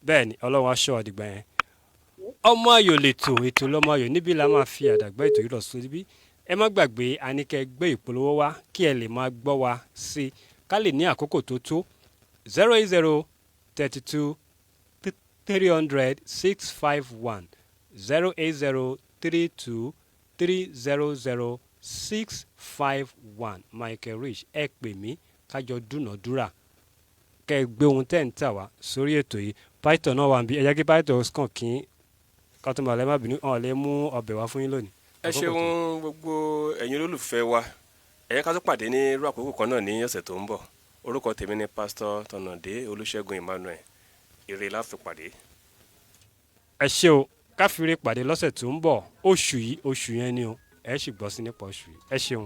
bẹ́ẹ̀ ni ọlọ́run aṣọ ọ̀dìgbà yẹn. ọmọ ayò lètò ètò lọ́mọ ayò níbí la máa fi àdàgbà ètò yìí rọ̀ sórí bí ẹ má gbàgbé àníkẹ́ gbé ìpolówó wá kí ẹ lè máa gbọ́ wa sí ká lè ní àkókò tó tó 080 32 300 651 080 32 300 651 Michael Rich ẹ pè mí kájọ dúnàdúrà kẹ́ ẹ gbé ohun tẹ́ ń tà wá sórí ètò yìí python náà wà ń bí ẹ jẹ́ kí python kàn kí kọ́tùmọ̀ lẹ́ má bínú ọ̀n lè mú ọbẹ̀ wá fún yín lónìí. ẹ ṣeun gbogbo ẹ̀yin olólùfẹ́ wa ẹ jẹ́ ká tó pàdé ní irú àkókò kan náà ní ọ̀sẹ̀ tó ń bọ̀ orúkọ tèmi ni pásítọ̀ Tọ̀nàdé Olúṣẹ́gun Emmanuel ire la fi pàdé. ẹ ṣé o káfíńrè pàdé lọ́sẹ̀ tó ń bọ̀ oṣù yìí oṣù yẹn ni o ẹ sì gbọ́ sí nípa oṣù yìí ẹ ṣeun.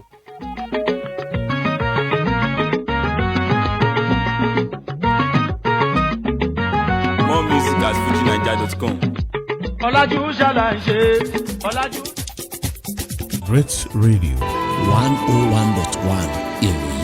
More music at fujinaija.com. ọ̀làjú ṣàlàyé ọ̀làjú. Great Radio 101.1 ìròyìn